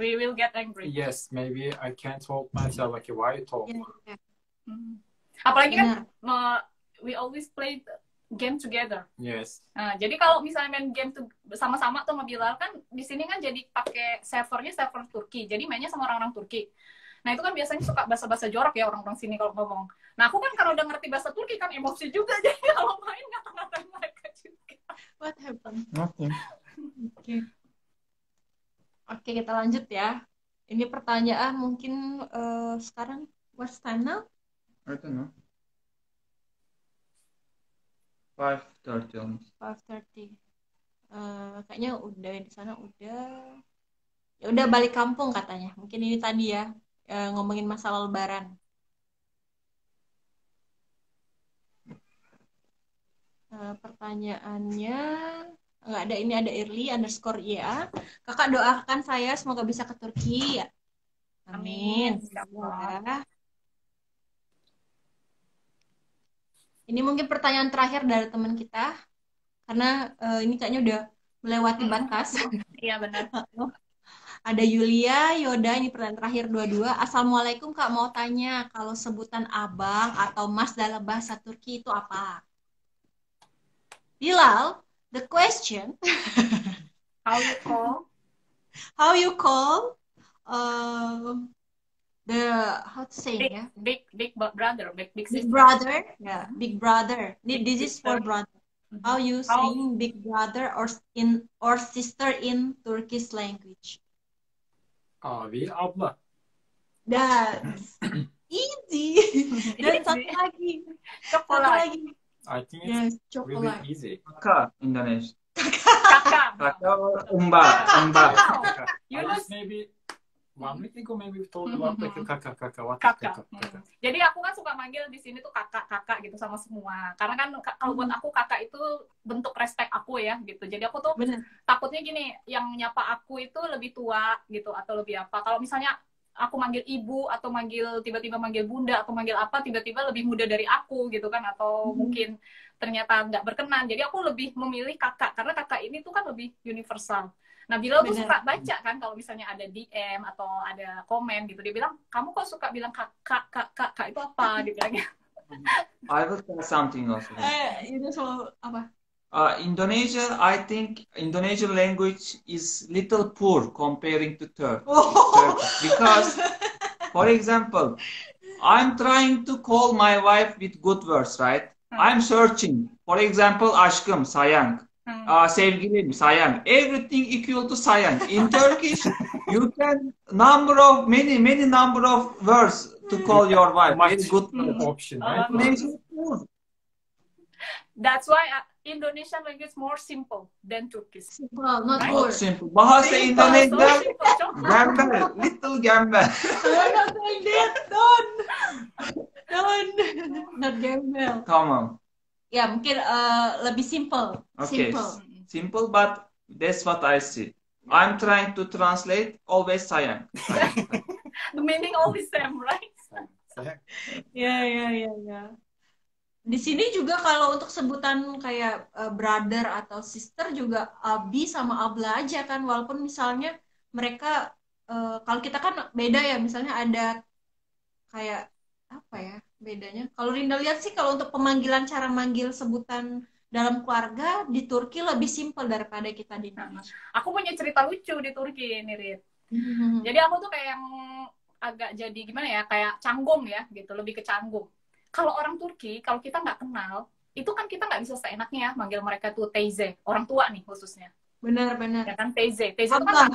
we will get angry. Yes, maybe I can't hold myself. Like, why you talk? Apalagi kan we always play game together. Yes. Nah, jadi kalau misalnya main game tuh sama-sama tuh sama Bilal kan di sini kan jadi pakai server Turki. Jadi mainnya sama orang-orang Turki. Nah, itu kan biasanya suka bahasa-bahasa jorok ya orang-orang sini kalau ngomong. Nah, aku kan karena udah ngerti bahasa Turki kan emosi juga jadi kalau main ngata-ngatain mereka juga. What happened? Nothing. Oke, kita lanjut ya. Ini pertanyaan mungkin sekarang what's time now? I don't know. 5:30. 5:30. Kayaknya udah di sana udah. Ya udah balik kampung katanya. Mungkin ini tadi ya ngomongin masalah Lebaran. Pertanyaannya nggak ada, ini ada Irli_ya. Kakak doakan saya semoga bisa ke Turki. Amin. Ya. Ini mungkin pertanyaan terakhir dari teman kita karena ini kayaknya udah melewati batas. Iya benar. Ada Yulia, Yoda, ini pertanyaan terakhir dua-dua. Assalamualaikum Kak, mau tanya kalau sebutan abang atau mas dalam bahasa Turki itu apa? Bilal, the question. How you call how to say big brother, big sister. Big brother, yeah, big brother. This is for brother. How you saying big brother or sister in Turkish language? Abi, abla. That's easy. Dan satu lagi. I think it's really easy. Kakak Indonesia. Kakak. Mbak. Maybe 1 week ago, maybe we told about like kakak. Jadi aku kan suka manggil di sini tuh kakak gitu sama semua. Karena kan kalau buat aku kakak itu bentuk respect aku ya gitu. Jadi aku tuh takutnya gini, yang nyapa aku itu lebih tua gitu atau lebih apa. Kalau misalnya aku manggil ibu atau tiba-tiba manggil bunda atau manggil apa, tiba-tiba lebih muda dari aku gitu kan, atau mungkin ternyata nggak berkenan. Jadi aku lebih memilih kakak karena kakak ini tuh kan lebih universal. Nah, Bilal tuh suka baca kan kalau misalnya ada DM atau ada komen gitu, dia bilang, kamu kok suka bilang kakak itu apa? Dia bilangnya. I will tell something also. Itu soal apa? Indonesia, I think Indonesian language is little poor comparing to Turkish. Because, for example, I'm trying to call my wife with good words, right? I'm searching. For example, aşkım, sayang. Sevgilim, sayang. Everything equal to sayang. In Turkish, you can many number of words to call your wife. Very good option, right? That's why Indonesian language more simple than Turkish. Simple, not more simple. Bahasa Indonesia, gembel, little gembel. Not like that, don't. Not gembel. Come on. ya mungkin lebih simple. Okay, simple, but that's what I see. I'm trying to translate always sayang. The meaning always same, right? Ya. Di sini juga kalau untuk sebutan kayak brother atau sister juga abi sama abla aja kan, walaupun misalnya mereka kalau kita kan beda ya, misalnya ada kayak apa ya bedanya. Kalau Rinda lihat sih kalau untuk pemanggilan cara manggil sebutan dalam keluarga di Turki lebih simpel daripada kita di Indonesia. Aku punya cerita lucu di Turki nih, Rit. Jadi aku tuh kayak yang agak jadi gimana ya, kayak canggung ya gitu, lebih ke canggung. Kalau orang Turki, kalau kita nggak kenal, itu kan kita nggak bisa seenaknya ya manggil mereka tuh teyze, orang tua nih khususnya. Benar. Ya kan, teyze itu kan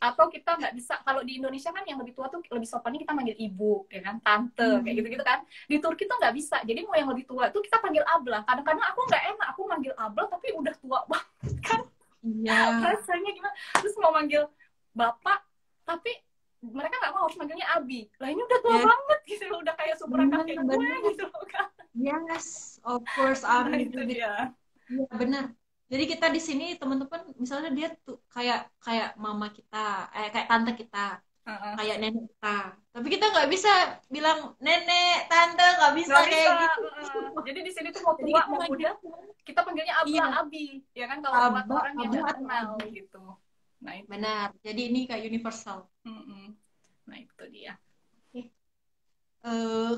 atau kita nggak bisa, kalau di Indonesia kan yang lebih tua tuh lebih sopannya kita manggil ibu, ya kan, tante, kayak gitu-gitu kan. Di Turki tuh nggak bisa, jadi mau yang lebih tua tuh kita panggil abla. Kadang-kadang aku nggak enak, aku manggil abla tapi udah tua banget kan. Iya. Rasanya gimana? Terus mau manggil bapak, tapi mereka nggak mau, harus manggilnya abi. Lah ini udah tua banget gitu loh, udah kayak seumuran kakek gue gitu loh kan. Yes, of course, abi itu dia. Iya benar. Jadi kita di sini teman-teman, misalnya dia tuh kayak mama kita, kayak tante kita, kayak nenek kita. Tapi kita nggak bisa bilang nenek, tante, nggak bisa kayak gitu. Jadi di sini tuh mau tua mau muda, kita panggilnya abla, abi, ya kan, kalau buat orang yang nggak kenal gitu. Nah, itu. Benar. Jadi ini kayak universal. Nah, itu dia.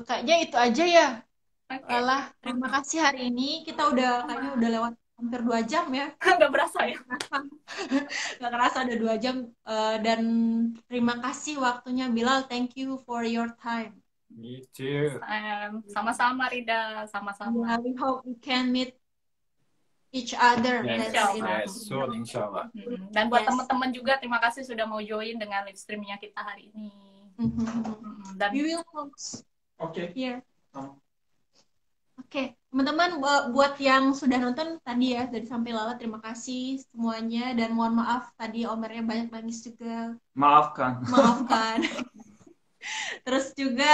Kayaknya itu aja ya. Lala, terima kasih hari ini. Kita kayaknya udah lewat hampir 2 jam ya. Nggak berasa ya? Nggak kerasa udah 2 jam. Dan terima kasih waktunya, Bilal. Thank you for your time. Me too. Sama-sama, Rida. Sama-sama. We hope we can meet each other. Yes, soon, inshallah. Dan buat teman-teman juga, terima kasih sudah mau join dengan live streamnya kita hari ini. Dan we will close. Okay. Here. Oke, teman-teman, buat yang sudah nonton tadi ya dari sampai Lala, terima kasih semuanya, dan mohon maaf tadi Omernya banyak nangis juga. Maafkan. Terus juga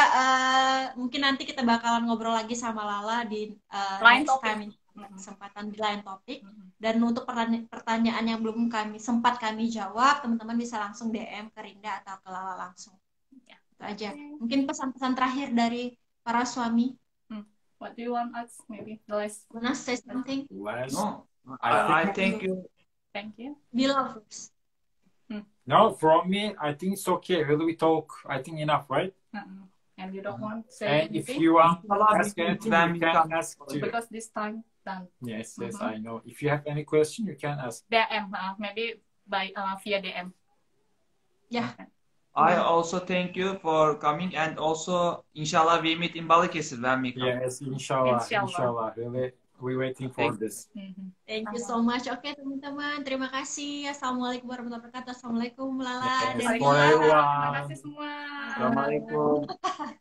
mungkin nanti kita bakalan ngobrol lagi sama Lala di next time, kesempatan di lain topik. Dan untuk pertanyaan yang belum sempat kami jawab, teman-teman bisa langsung DM ke Rinda atau ke Lala langsung. Ya, itu aja. Mungkin pesan-pesan terakhir dari para suami. What do you want us? Maybe the last. Wanna say something? No, I thank you. Thank you. Bilal first. No, from me, I think it's okay. Really, we talk, I think, enough, right? And you don't want to say and anything? If you want to ask anything, you can ask too. Because this time done. Yes, I know. If you have any question, you can ask. DM, maybe by via DM. Yeah. I also thank you for coming, and also inshallah we meet in Balıkesir when we come. Yes, inshallah. Really, we're waiting for this. Thank you so much. Oke, teman-teman, terima kasih. Assalamualaikum warahmatullahi wabarakatuh. Assalamualaikum Lala. Yes, Terima kasih semua. Assalamualaikum.